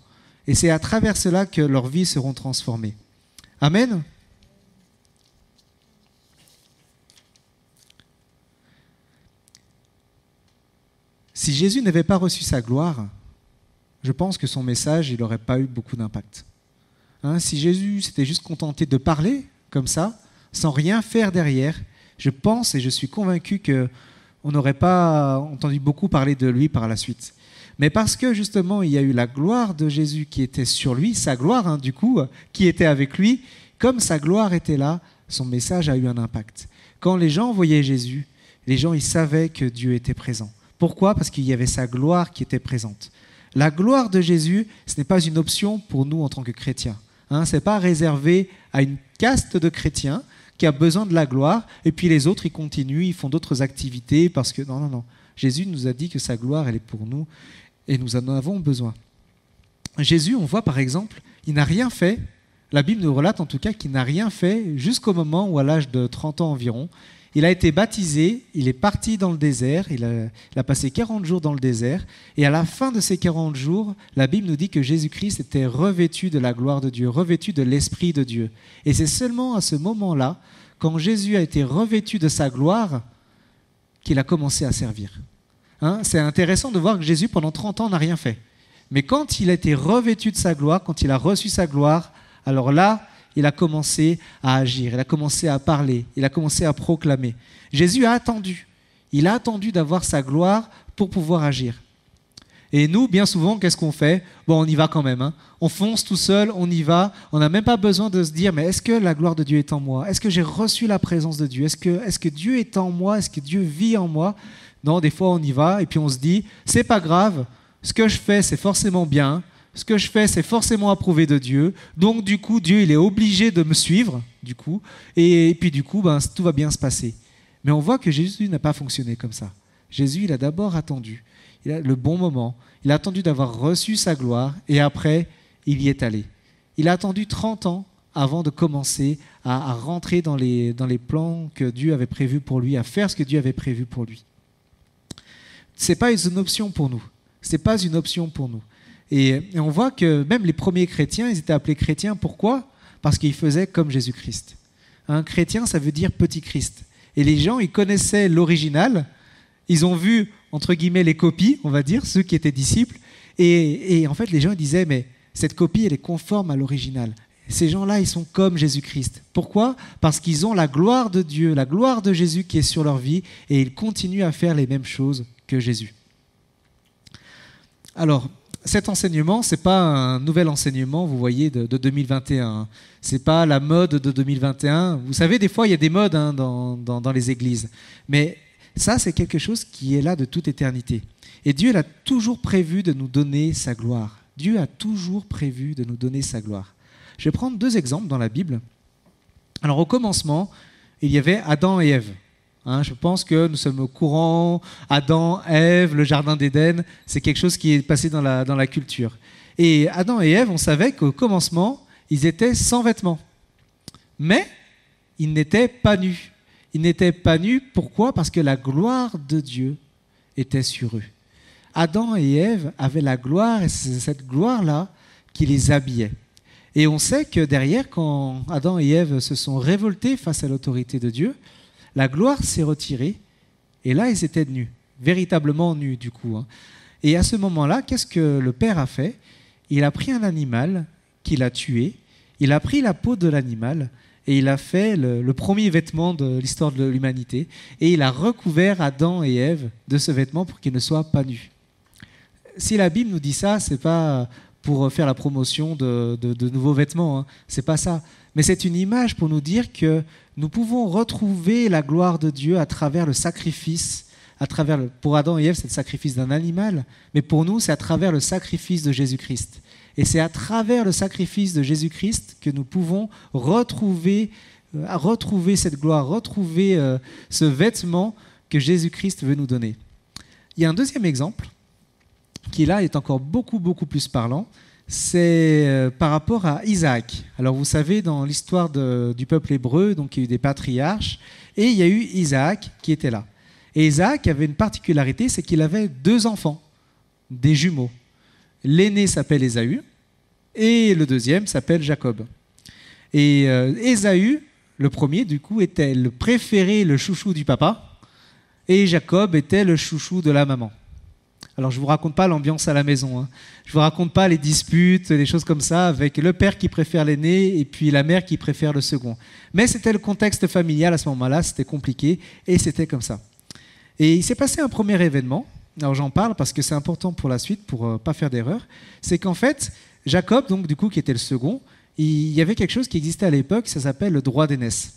Speaker 3: Et c'est à travers cela que leurs vies seront transformées. Amen. Si Jésus n'avait pas reçu sa gloire, je pense que son message, il n'aurait pas eu beaucoup d'impact. Si Jésus s'était juste contenté de parler comme ça, sans rien faire derrière, je pense et je suis convaincu qu'on n'aurait pas entendu beaucoup parler de lui par la suite. Mais parce que justement, il y a eu la gloire de Jésus qui était sur lui, sa gloire du coup, qui était avec lui, comme sa gloire était là, son message a eu un impact. Quand les gens voyaient Jésus, les gens ils savaient que Dieu était présent. Pourquoi ? Parce qu'il y avait sa gloire qui était présente. La gloire de Jésus, ce n'est pas une option pour nous en tant que chrétiens. Ce n'est pas réservé à une caste de chrétiens qui a besoin de la gloire, et puis les autres, ils continuent, ils font d'autres activités, parce que... Non. Jésus nous a dit que sa gloire, elle est pour nous, et nous en avons besoin. Jésus, on voit par exemple, il n'a rien fait, la Bible nous relate en tout cas qu'il n'a rien fait jusqu'au moment où, à l'âge de 30 ans environ, il a été baptisé, il est parti dans le désert, il a passé 40 jours dans le désert, et à la fin de ces 40 jours, la Bible nous dit que Jésus-Christ était revêtu de la gloire de Dieu, revêtu de l'Esprit de Dieu. Et c'est seulement à ce moment-là, quand Jésus a été revêtu de sa gloire, qu'il a commencé à servir. C'est intéressant de voir que Jésus, pendant 30 ans, n'a rien fait. Mais quand il a été revêtu de sa gloire, quand il a reçu sa gloire, alors là, il a commencé à agir, il a commencé à parler, il a commencé à proclamer. Jésus a attendu. Il a attendu d'avoir sa gloire pour pouvoir agir. Et nous, bien souvent, qu'est-ce qu'on fait ? Bon, on y va quand même. On fonce tout seul, on y va. On n'a même pas besoin de se dire, mais est-ce que la gloire de Dieu est en moi ? Est-ce que j'ai reçu la présence de Dieu ? Est-ce que Dieu est en moi ? Est-ce que Dieu vit en moi ? Non, des fois, on y va et puis on se dit, c'est pas grave, ce que je fais, c'est forcément bien. Ce que je fais, c'est forcément approuvé de Dieu. Donc, du coup, Dieu, il est obligé de me suivre, du coup. Et puis, du coup, tout va bien se passer. Mais on voit que Jésus n'a pas fonctionné comme ça. Jésus, il a d'abord attendu. Il a le bon moment. Il a attendu d'avoir reçu sa gloire. Et après, il y est allé. Il a attendu 30 ans avant de commencer à rentrer dans les plans que Dieu avait prévus pour lui, à faire ce que Dieu avait prévu pour lui. Ce n'est pas une option pour nous. Ce n'est pas une option pour nous. Et on voit que même les premiers chrétiens, ils étaient appelés chrétiens. Pourquoi ? Parce qu'ils faisaient comme Jésus-Christ. Un chrétien, ça veut dire petit Christ. Et les gens, ils connaissaient l'original. Ils ont vu, entre guillemets, les copies, on va dire, ceux qui étaient disciples. Et en fait, les gens ils disaient, mais cette copie, elle est conforme à l'original. Ces gens-là, ils sont comme Jésus-Christ. Pourquoi ? Parce qu'ils ont la gloire de Dieu, la gloire de Jésus qui est sur leur vie, et ils continuent à faire les mêmes choses que Jésus. Alors, cet enseignement, ce n'est pas un nouvel enseignement, vous voyez, de 2021. Ce n'est pas la mode de 2021. Vous savez, des fois, il y a des modes dans les églises. Mais ça, c'est quelque chose qui est là de toute éternité. Et Dieu il a toujours prévu de nous donner sa gloire. Dieu a toujours prévu de nous donner sa gloire. Je vais prendre 2 exemples dans la Bible. Alors, au commencement, il y avait Adam et Ève. Je pense que nous sommes au courant, Adam, Ève, le jardin d'Éden, c'est quelque chose qui est passé dans la culture. Et Adam et Ève, on savait qu'au commencement, ils étaient sans vêtements. Mais ils n'étaient pas nus. Ils n'étaient pas nus, pourquoi ? Parce que la gloire de Dieu était sur eux. Adam et Ève avaient la gloire, et c'est cette gloire-là qui les habillait. Et on sait que derrière, quand Adam et Ève se sont révoltés face à l'autorité de Dieu, la gloire s'est retirée, et là, ils étaient nus, véritablement nus du coup. Et à ce moment-là, qu'est-ce que le Père a fait ? Il a pris un animal qu'il a tué, il a pris la peau de l'animal, et il a fait le premier vêtement de l'histoire de l'humanité, et il a recouvert Adam et Ève de ce vêtement pour qu'ils ne soient pas nus. Si la Bible nous dit ça, c'est pas pour faire la promotion de nouveaux vêtements, c'est pas ça. Mais c'est une image pour nous dire que nous pouvons retrouver la gloire de Dieu à travers le sacrifice, pour Adam et Ève, c'est le sacrifice d'un animal, mais pour nous, c'est à travers le sacrifice de Jésus-Christ. Et c'est à travers le sacrifice de Jésus-Christ que nous pouvons retrouver retrouver cette gloire, retrouver ce vêtement que Jésus-Christ veut nous donner. Il y a un deuxième exemple qui là est encore beaucoup plus parlant, c'est par rapport à Isaac. Alors vous savez, dans l'histoire du peuple hébreu, donc il y a eu des patriarches, et il y a eu Isaac qui était là. Et Isaac avait une particularité, c'est qu'il avait 2 enfants, des jumeaux. L'aîné s'appelle Ésaü, et le deuxième s'appelle Jacob. Et Ésaü, le premier, du coup, était le préféré, le chouchou du papa, et Jacob était le chouchou de la maman. Alors, je ne vous raconte pas l'ambiance à la maison. Hein. Je ne vous raconte pas les disputes, les choses comme ça, avec le père qui préfère l'aîné et puis la mère qui préfère le second. Mais c'était le contexte familial à ce moment-là, c'était compliqué, et c'était comme ça. Et il s'est passé un premier événement, alors j'en parle parce que c'est important pour la suite, pour ne pas faire d'erreur, c'est qu'en fait, Jacob, donc, du coup, qui était le second, il y avait quelque chose qui existait à l'époque, ça s'appelle le droit d'aînesse.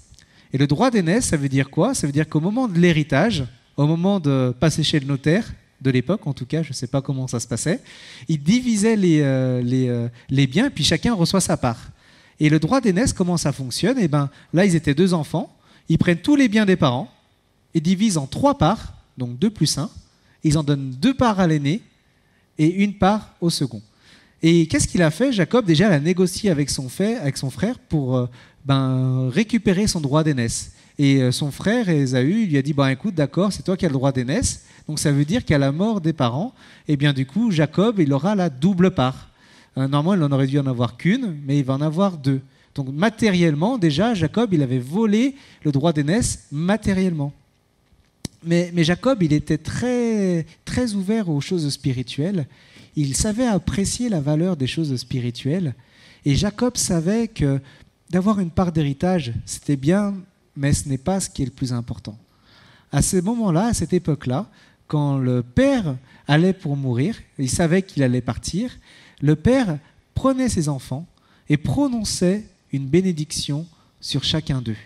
Speaker 3: Et le droit d'aînesse, ça veut dire quoi? Ça veut dire qu'au moment de l'héritage, au moment de passer chez le notaire, de l'époque en tout cas, je ne sais pas comment ça se passait, il divisait les biens, puis chacun reçoit sa part. Et le droit d'aînesse, comment ça fonctionne? Eh ben, là, ils étaient 2 enfants, ils prennent tous les biens des parents, ils divisent en 3 parts, donc 2 plus 1, ils en donnent 2 parts à l'aîné et 1 part au second. Et qu'est-ce qu'il a fait? Jacob, déjà, il a négocié avec son frère pour récupérer son droit d'aînesse. Et son frère, Ésaü, lui a dit, écoute, d'accord, c'est toi qui as le droit d'aînesse. Donc ça veut dire qu'à la mort des parents, eh bien du coup, Jacob, il aura la double part. Normalement, il n'en aurait dû en avoir qu'une, mais il va en avoir 2. Donc matériellement, déjà, Jacob, il avait volé le droit d'aînesse matériellement. Mais Jacob, il était très ouvert aux choses spirituelles. Il savait apprécier la valeur des choses spirituelles. Et Jacob savait que d'avoir une part d'héritage, c'était bien, mais ce n'est pas ce qui est le plus important. À ce moment-là, à cette époque-là, quand le père allait pour mourir, il savait qu'il allait partir, le père prenait ses enfants et prononçait une bénédiction sur chacun d'eux.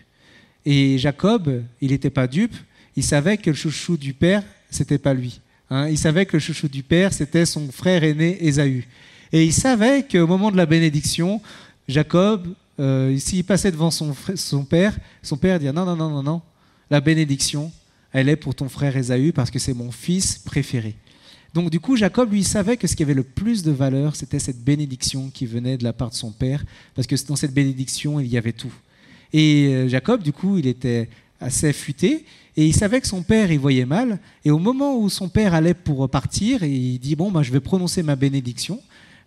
Speaker 3: Et Jacob, il n'était pas dupe, il savait que le chouchou du père, c'était pas lui. Il savait que le chouchou du père, c'était son frère aîné Ésaü. Et il savait qu'au moment de la bénédiction, Jacob, s'il passait devant son père dit non, la bénédiction, elle est pour ton frère Ésaü parce que c'est mon fils préféré. Donc du coup, Jacob, lui, savait que ce qui avait le plus de valeur, c'était cette bénédiction qui venait de la part de son père, parce que dans cette bénédiction, il y avait tout. Et Jacob, du coup, il était assez futé, et il savait que son père, il voyait mal, et au moment où son père allait pour partir, il dit, je vais prononcer ma bénédiction.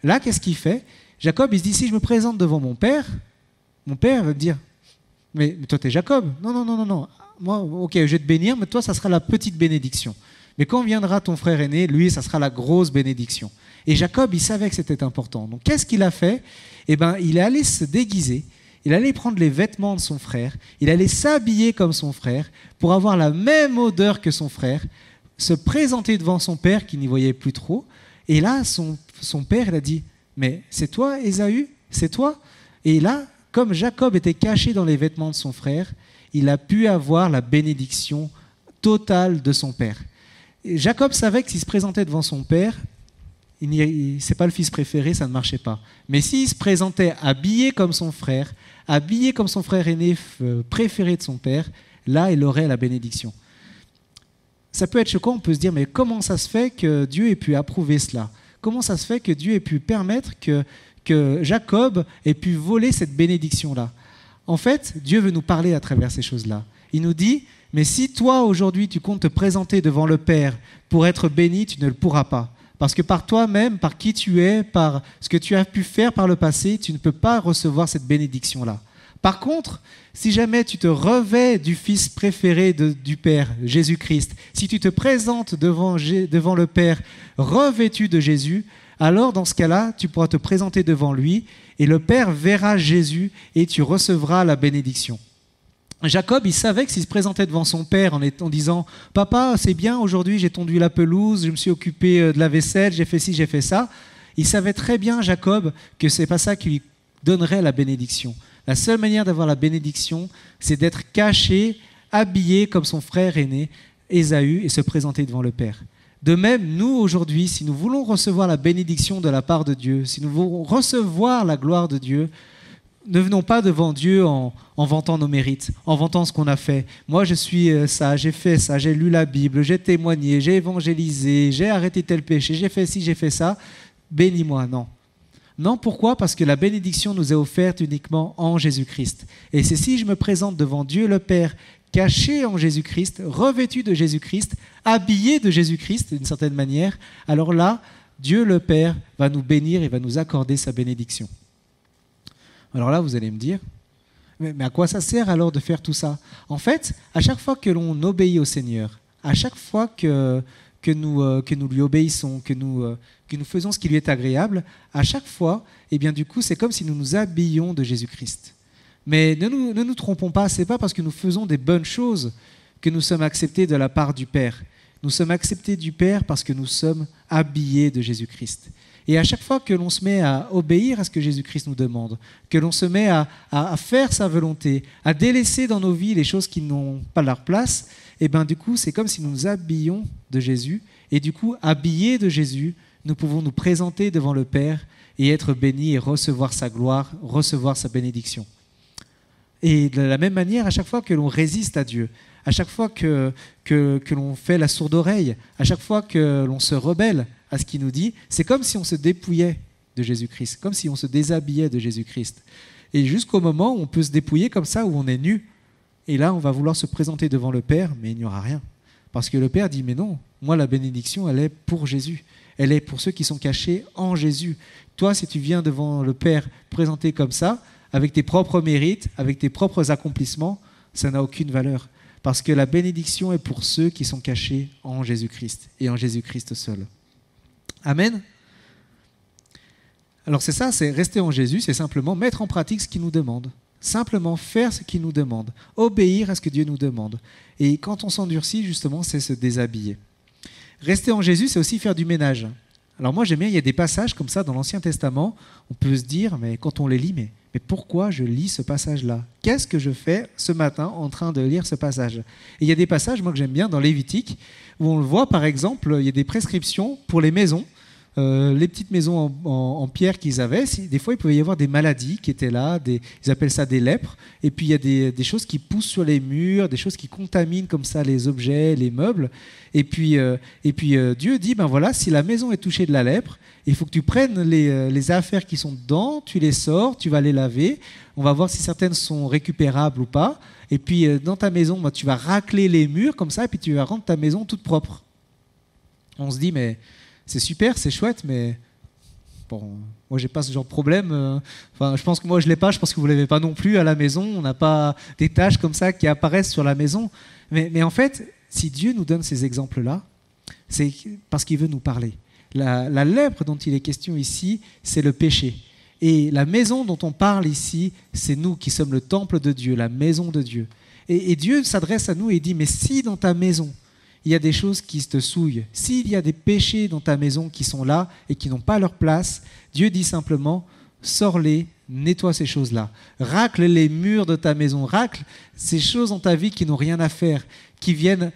Speaker 3: Là, qu'est-ce qu'il fait? Jacob, il se dit, si je me présente devant mon père va me dire, mais toi, t'es Jacob. Non. Moi, ok, je vais te bénir, mais toi, ça sera la petite bénédiction. Mais quand viendra ton frère aîné, lui, ça sera la grosse bénédiction. Et Jacob, il savait que c'était important. Donc, qu'est-ce qu'il a fait? Eh bien, il est allé se déguiser, il allait prendre les vêtements de son frère, il allait s'habiller comme son frère pour avoir la même odeur que son frère, se présenter devant son père qui n'y voyait plus trop. Et là, son père, il a dit, mais c'est toi, Ésaü? C'est toi? Et là, comme Jacob était caché dans les vêtements de son frère, il a pu avoir la bénédiction totale de son père. Et Jacob savait que s'il se présentait devant son père, c'est pas le fils préféré, ça ne marchait pas. Mais s'il se présentait habillé comme son frère aîné préféré de son père, là, il aurait la bénédiction. Ça peut être choquant, on peut se dire, mais comment ça se fait que Dieu ait pu approuver cela? Comment ça se fait que Dieu ait pu permettre que Jacob ait pu voler cette bénédiction-là? En fait, Dieu veut nous parler à travers ces choses-là. Il nous dit, mais si toi, aujourd'hui, tu comptes te présenter devant le Père pour être béni, tu ne le pourras pas. Parce que par toi-même, par qui tu es, par ce que tu as pu faire par le passé, tu ne peux pas recevoir cette bénédiction-là. Par contre, si jamais tu te revêts du Fils préféré du Père, Jésus-Christ, si tu te présentes devant le Père revêtu de Jésus, alors dans ce cas-là, tu pourras te présenter devant lui et le Père verra Jésus et tu recevras la bénédiction. Jacob, il savait que s'il se présentait devant son père en disant « Papa, c'est bien, aujourd'hui j'ai tondu la pelouse, je me suis occupé de la vaisselle, j'ai fait ci, j'ai fait ça », il savait très bien, Jacob, que ce n'est pas ça qui lui donnerait la bénédiction. La seule manière d'avoir la bénédiction, c'est d'être caché, habillé comme son frère aîné, Ésaü, et se présenter devant le Père. De même, nous, aujourd'hui, si nous voulons recevoir la bénédiction de la part de Dieu, si nous voulons recevoir la gloire de Dieu, ne venons pas devant Dieu en vantant nos mérites, en vantant ce qu'on a fait. Moi, je suis ça, j'ai fait ça, j'ai lu la Bible, j'ai témoigné, j'ai évangélisé, j'ai arrêté tel péché, j'ai fait ci, j'ai fait ça. Bénis-moi, non. Non, pourquoi ? Parce que la bénédiction nous est offerte uniquement en Jésus-Christ. Et c'est si je me présente devant Dieu le Père, caché en Jésus-Christ, revêtu de Jésus-Christ, habillé de Jésus-Christ d'une certaine manière, alors là, Dieu le Père va nous bénir et va nous accorder sa bénédiction. Alors là, vous allez me dire, mais à quoi ça sert alors de faire tout ça ? En fait, à chaque fois que l'on obéit au Seigneur, à chaque fois que nous lui obéissons, que nous faisons ce qui lui est agréable, à chaque fois, eh bien, du coup, c'est comme si nous nous habillions de Jésus-Christ. Mais ne nous trompons pas, ce n'est pas parce que nous faisons des bonnes choses que nous sommes acceptés de la part du Père. Nous sommes acceptés du Père parce que nous sommes habillés de Jésus-Christ. Et à chaque fois que l'on se met à obéir à ce que Jésus-Christ nous demande, que l'on se met à faire sa volonté, à délaisser dans nos vies les choses qui n'ont pas leur place, et bien du coup, c'est comme si nous nous habillions de Jésus. Et du coup, habillés de Jésus, nous pouvons nous présenter devant le Père et être bénis et recevoir sa gloire, recevoir sa bénédiction. Et de la même manière, à chaque fois que l'on résiste à Dieu, à chaque fois que l'on fait la sourde oreille, à chaque fois que l'on se rebelle à ce qu'il nous dit, c'est comme si on se dépouillait de Jésus-Christ, comme si on se déshabillait de Jésus-Christ. Et jusqu'au moment où on peut se dépouiller comme ça, où on est nu, et là on va vouloir se présenter devant le Père, mais il n'y aura rien. Parce que le Père dit, mais non, moi la bénédiction, elle est pour Jésus. Elle est pour ceux qui sont cachés en Jésus. Toi, si tu viens devant le Père présenté comme ça, avec tes propres mérites, avec tes propres accomplissements, ça n'a aucune valeur. Parce que la bénédiction est pour ceux qui sont cachés en Jésus-Christ et en Jésus-Christ seul. Amen. Alors c'est ça, c'est rester en Jésus, c'est simplement mettre en pratique ce qu'il nous demande. Simplement faire ce qu'il nous demande. Obéir à ce que Dieu nous demande. Et quand on s'endurcit, justement, c'est se déshabiller. Rester en Jésus, c'est aussi faire du ménage. Alors moi j'aime bien, il y a des passages comme ça dans l'Ancien Testament, on peut se dire, mais quand on les lit, mais pourquoi je lis ce passage-là ? Qu'est-ce que je fais ce matin en train de lire ce passage ? Et il y a des passages, moi, que j'aime bien dans Lévitique, où on le voit, par exemple, il y a des prescriptions pour les maisons, les petites maisons en pierre qu'ils avaient. Des fois, il pouvait y avoir des maladies qui étaient là, ils appellent ça des lèpres, et puis il y a des choses qui poussent sur les murs, des choses qui contaminent comme ça les objets, les meubles, et puis Dieu dit, ben voilà, si la maison est touchée de la lèpre, il faut que tu prennes les affaires qui sont dedans, tu les sors, tu vas les laver, on va voir si certaines sont récupérables ou pas, et puis dans ta maison, ben, tu vas racler les murs comme ça, et puis tu vas rendre ta maison toute propre. On se dit, mais c'est super, c'est chouette, mais bon, moi j'ai pas ce genre de problème. Enfin, je pense que moi je l'ai pas, je pense que vous l'avez pas non plus à la maison. On n'a pas des tâches comme ça qui apparaissent sur la maison. Mais en fait, si Dieu nous donne ces exemples-là, c'est parce qu'il veut nous parler. La lèpre dont il est question ici, c'est le péché. Et la maison dont on parle ici, c'est nous qui sommes le temple de Dieu, la maison de Dieu. Et Dieu s'adresse à nous et dit, mais si dans ta maison, il y a des choses qui te souillent, s'il y a des péchés dans ta maison qui sont là et qui n'ont pas leur place, Dieu dit simplement, sors-les, nettoie ces choses-là. Racle les murs de ta maison, racle ces choses dans ta vie qui n'ont rien à faire, qui viennent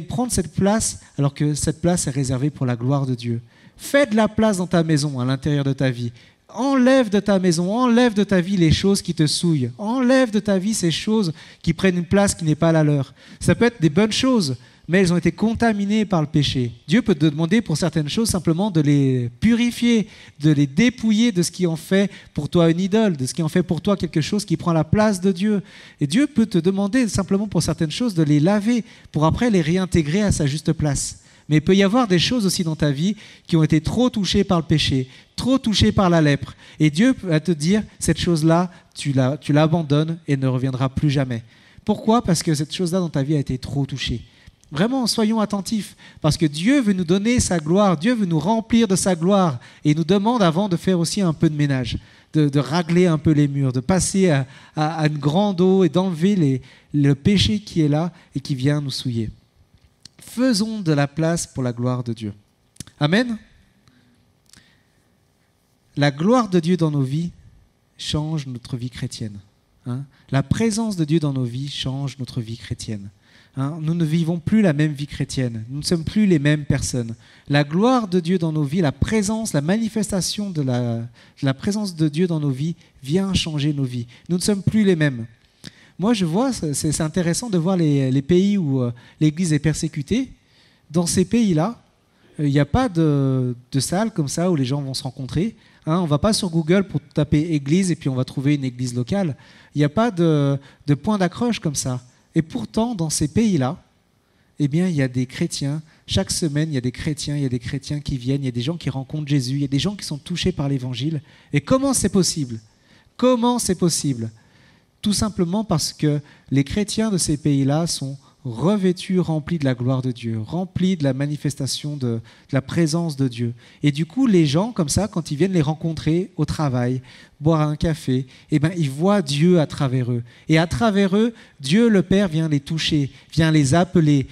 Speaker 3: prendre cette place alors que cette place est réservée pour la gloire de Dieu. Fais de la place dans ta maison, à l'intérieur de ta vie. Enlève de ta maison, enlève de ta vie les choses qui te souillent. Enlève de ta vie ces choses qui prennent une place qui n'est pas la leur. Ça peut être des bonnes choses, mais elles ont été contaminées par le péché. Dieu peut te demander pour certaines choses simplement de les purifier, de les dépouiller de ce qui en fait pour toi une idole, de ce qui en fait pour toi quelque chose qui prend la place de Dieu. Et Dieu peut te demander simplement pour certaines choses de les laver, pour après les réintégrer à sa juste place. Mais il peut y avoir des choses aussi dans ta vie qui ont été trop touchées par le péché, trop touchées par la lèpre. Et Dieu va te dire, cette chose-là, tu l'abandonnes et ne reviendra plus jamais. Pourquoi ? Parce que cette chose-là dans ta vie a été trop touchée. Vraiment, soyons attentifs, parce que Dieu veut nous donner sa gloire, Dieu veut nous remplir de sa gloire, et il nous demande avant de faire aussi un peu de ménage, de ragler un peu les murs, de passer à une grande eau et d'enlever le péché qui est là et qui vient nous souiller. Faisons de la place pour la gloire de Dieu. Amen. La gloire de Dieu dans nos vies change notre vie chrétienne. La présence de Dieu dans nos vies change notre vie chrétienne. Nous ne vivons plus la même vie chrétienne. Nous ne sommes plus les mêmes personnes. La gloire de Dieu dans nos vies, la présence, la manifestation de la présence de Dieu dans nos vies vient changer nos vies. Nous ne sommes plus les mêmes. Moi, je vois, c'est intéressant de voir les pays où l'Église est persécutée. Dans ces pays-là, il n'y a pas de salle comme ça où les gens vont se rencontrer. On ne va pas sur Google pour taper église et puis on va trouver une église locale. Il n'y a pas de point d'accroche comme ça. Et pourtant, dans ces pays-là, eh bien, il y a des chrétiens. Chaque semaine, il y a des chrétiens qui viennent, il y a des gens qui rencontrent Jésus, il y a des gens qui sont touchés par l'Évangile. Et comment c'est possible ? Comment c'est possible ? Tout simplement parce que les chrétiens de ces pays-là sont revêtus, remplis de la gloire de Dieu, remplis de la manifestation de la présence de Dieu. Et du coup, les gens, comme ça, quand ils viennent les rencontrer au travail, boire un café, eh ben, ils voient Dieu à travers eux. Et à travers eux, Dieu, le Père, vient les toucher, vient les appeler,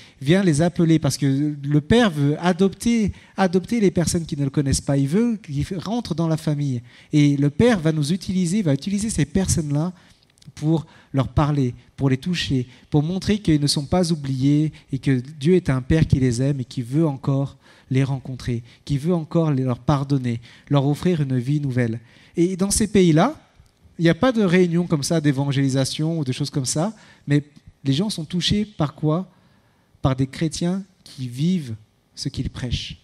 Speaker 3: parce que le Père veut adopter les personnes qui ne le connaissent pas. Il veut qu'ils rentrent dans la famille. Et le Père va utiliser ces personnes-là pour leur parler, pour les toucher, pour montrer qu'ils ne sont pas oubliés et que Dieu est un Père qui les aime et qui veut encore les rencontrer, qui veut encore leur pardonner, leur offrir une vie nouvelle. Et dans ces pays-là, il n'y a pas de réunion comme ça d'évangélisation ou de choses comme ça, mais les gens sont touchés par quoi ? Par des chrétiens qui vivent ce qu'ils prêchent.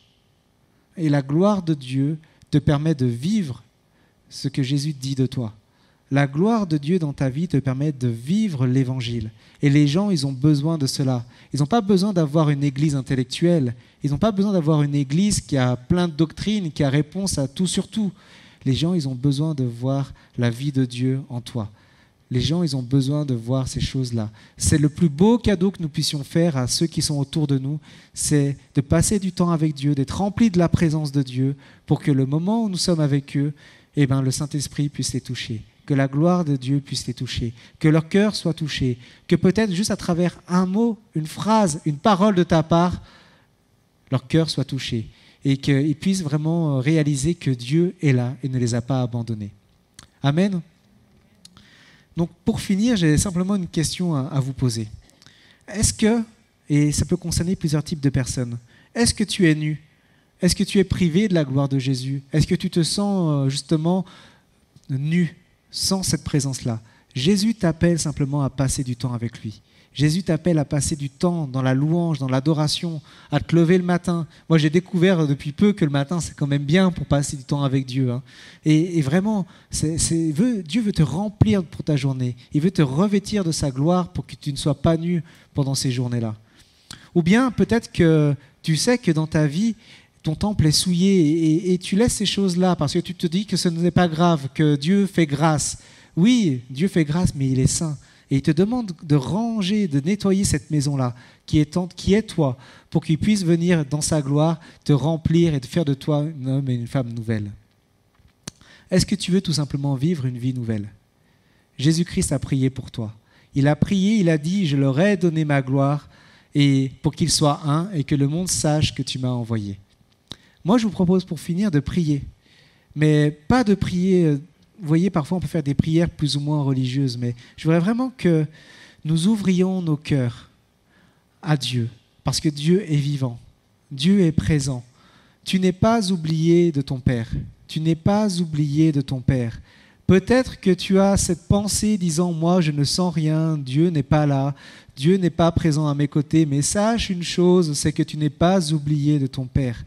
Speaker 3: Et la gloire de Dieu te permet de vivre ce que Jésus dit de toi. La gloire de Dieu dans ta vie te permet de vivre l'Évangile. Et les gens, ils ont besoin de cela. Ils n'ont pas besoin d'avoir une église intellectuelle. Ils n'ont pas besoin d'avoir une église qui a plein de doctrines, qui a réponse à tout sur tout. Les gens, ils ont besoin de voir la vie de Dieu en toi. Les gens, ils ont besoin de voir ces choses-là. C'est le plus beau cadeau que nous puissions faire à ceux qui sont autour de nous, c'est de passer du temps avec Dieu, d'être remplis de la présence de Dieu, pour que le moment où nous sommes avec eux, eh ben, le Saint-Esprit puisse les toucher. Que la gloire de Dieu puisse les toucher, que leur cœur soit touché, que peut-être juste à travers un mot, une phrase, une parole de ta part, leur cœur soit touché et qu'ils puissent vraiment réaliser que Dieu est là et ne les a pas abandonnés. Amen. Donc pour finir, j'ai simplement une question à vous poser. Est-ce que, et ça peut concerner plusieurs types de personnes, est-ce que tu es nu ? Est-ce que tu es privé de la gloire de Jésus ? Est-ce que tu te sens justement nu ? Sans cette présence-là, Jésus t'appelle simplement à passer du temps avec lui. Jésus t'appelle à passer du temps dans la louange, dans l'adoration, à te lever le matin. Moi, j'ai découvert depuis peu que le matin, c'est quand même bien pour passer du temps avec Dieu. Et vraiment, Dieu veut te remplir pour ta journée. Il veut te revêtir de sa gloire pour que tu ne sois pas nu pendant ces journées-là. Ou bien, peut-être que tu sais que dans ta vie, ton temple est souillé et tu laisses ces choses-là parce que tu te dis que ce n'est pas grave, que Dieu fait grâce. Oui, Dieu fait grâce, mais il est saint. Et il te demande de ranger, de nettoyer cette maison-là, qui est toi, pour qu'il puisse venir dans sa gloire, te remplir et te faire de toi un homme et une femme nouvelle. Est-ce que tu veux tout simplement vivre une vie nouvelle ? Jésus-Christ a prié pour toi. Il a prié, il a dit « Je leur ai donné ma gloire et pour qu'ils soient un et que le monde sache que tu m'as envoyé. » Moi, je vous propose pour finir de prier, mais pas de prier, vous voyez, parfois on peut faire des prières plus ou moins religieuses, mais je voudrais vraiment que nous ouvrions nos cœurs à Dieu, parce que Dieu est vivant, Dieu est présent. Tu n'es pas oublié de ton Père, tu n'es pas oublié de ton Père. Peut-être que tu as cette pensée disant « Moi, je ne sens rien, Dieu n'est pas là, Dieu n'est pas présent à mes côtés », mais sache une chose, c'est que tu n'es pas oublié de ton Père.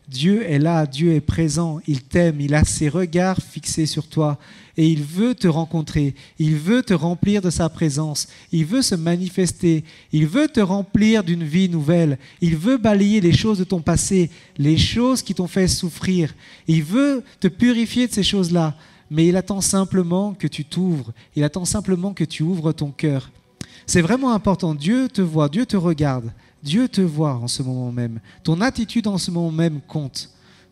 Speaker 3: Dieu est là, Dieu est présent, il t'aime, il a ses regards fixés sur toi et il veut te rencontrer, il veut te remplir de sa présence, il veut se manifester, il veut te remplir d'une vie nouvelle, il veut balayer les choses de ton passé, les choses qui t'ont fait souffrir, il veut te purifier de ces choses-là, mais il attend simplement que tu t'ouvres, il attend simplement que tu ouvres ton cœur. C'est vraiment important, Dieu te voit, Dieu te regarde. Dieu te voit en ce moment même. Ton attitude en ce moment même compte.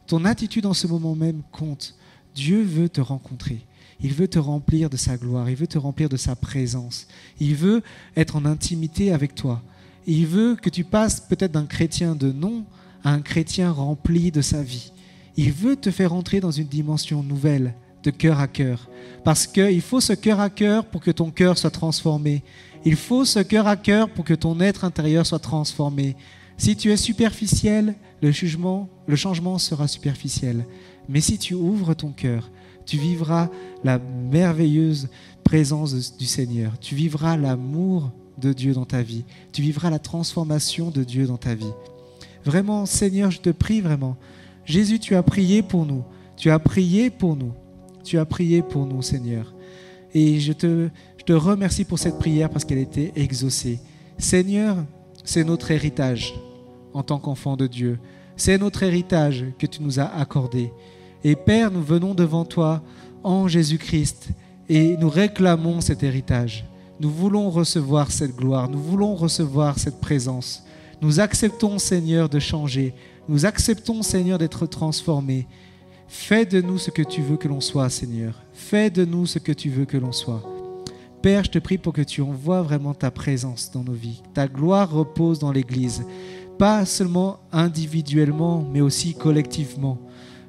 Speaker 3: Ton attitude en ce moment même compte. Dieu veut te rencontrer. Il veut te remplir de sa gloire. Il veut te remplir de sa présence. Il veut être en intimité avec toi. Il veut que tu passes peut-être d'un chrétien de nom à un chrétien rempli de sa vie. Il veut te faire entrer dans une dimension nouvelle, de cœur à cœur. Parce qu'il faut ce cœur à cœur pour que ton cœur soit transformé. Il faut ce cœur à cœur pour que ton être intérieur soit transformé. Si tu es superficiel, le changement sera superficiel. Mais si tu ouvres ton cœur, tu vivras la merveilleuse présence du Seigneur. Tu vivras l'amour de Dieu dans ta vie. Tu vivras la transformation de Dieu dans ta vie. Vraiment, Seigneur, je te prie vraiment. Jésus, tu as prié pour nous. Tu as prié pour nous. Tu as prié pour nous, Seigneur. Et je te remercie pour cette prière parce qu'elle a été exaucée. Seigneur, c'est notre héritage en tant qu'enfant de Dieu. C'est notre héritage que tu nous as accordé. Et Père, nous venons devant toi en Jésus-Christ et nous réclamons cet héritage. Nous voulons recevoir cette gloire. Nous voulons recevoir cette présence. Nous acceptons, Seigneur, de changer. Nous acceptons, Seigneur, d'être transformés. Fais de nous ce que tu veux que l'on soit, Seigneur. Fais de nous ce que tu veux que l'on soit. Père, je te prie pour que tu envoies vraiment ta présence dans nos vies. Ta gloire repose dans l'Église. Pas seulement individuellement, mais aussi collectivement.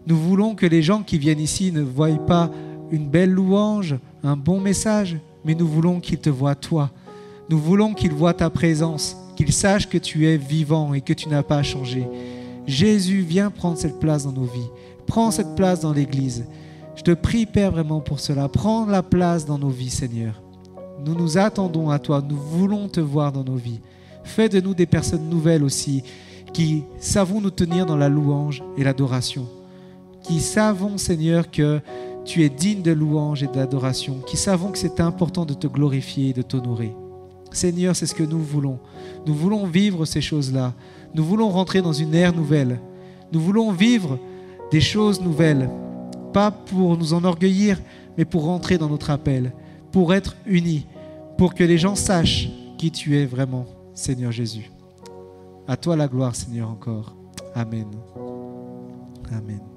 Speaker 3: Nous voulons que les gens qui viennent ici ne voient pas une belle louange, un bon message, mais nous voulons qu'ils te voient toi. Nous voulons qu'ils voient ta présence, qu'ils sachent que tu es vivant et que tu n'as pas changé. Jésus, viens prendre cette place dans nos vies. Prends cette place dans l'Église. Je te prie, Père, vraiment pour cela. Prends la place dans nos vies, Seigneur. Nous nous attendons à toi. Nous voulons te voir dans nos vies. Fais de nous des personnes nouvelles aussi, qui savons nous tenir dans la louange et l'adoration. Qui savons, Seigneur, que tu es digne de louange et d'adoration. Qui savons que c'est important de te glorifier et de t'honorer. Seigneur, c'est ce que nous voulons. Nous voulons vivre ces choses-là. Nous voulons rentrer dans une ère nouvelle. Nous voulons vivre des choses nouvelles. Pas pour nous enorgueillir, mais pour rentrer dans notre appel. Pour être unis. Pour que les gens sachent qui tu es vraiment, Seigneur Jésus. À toi la gloire, Seigneur, encore. Amen. Amen.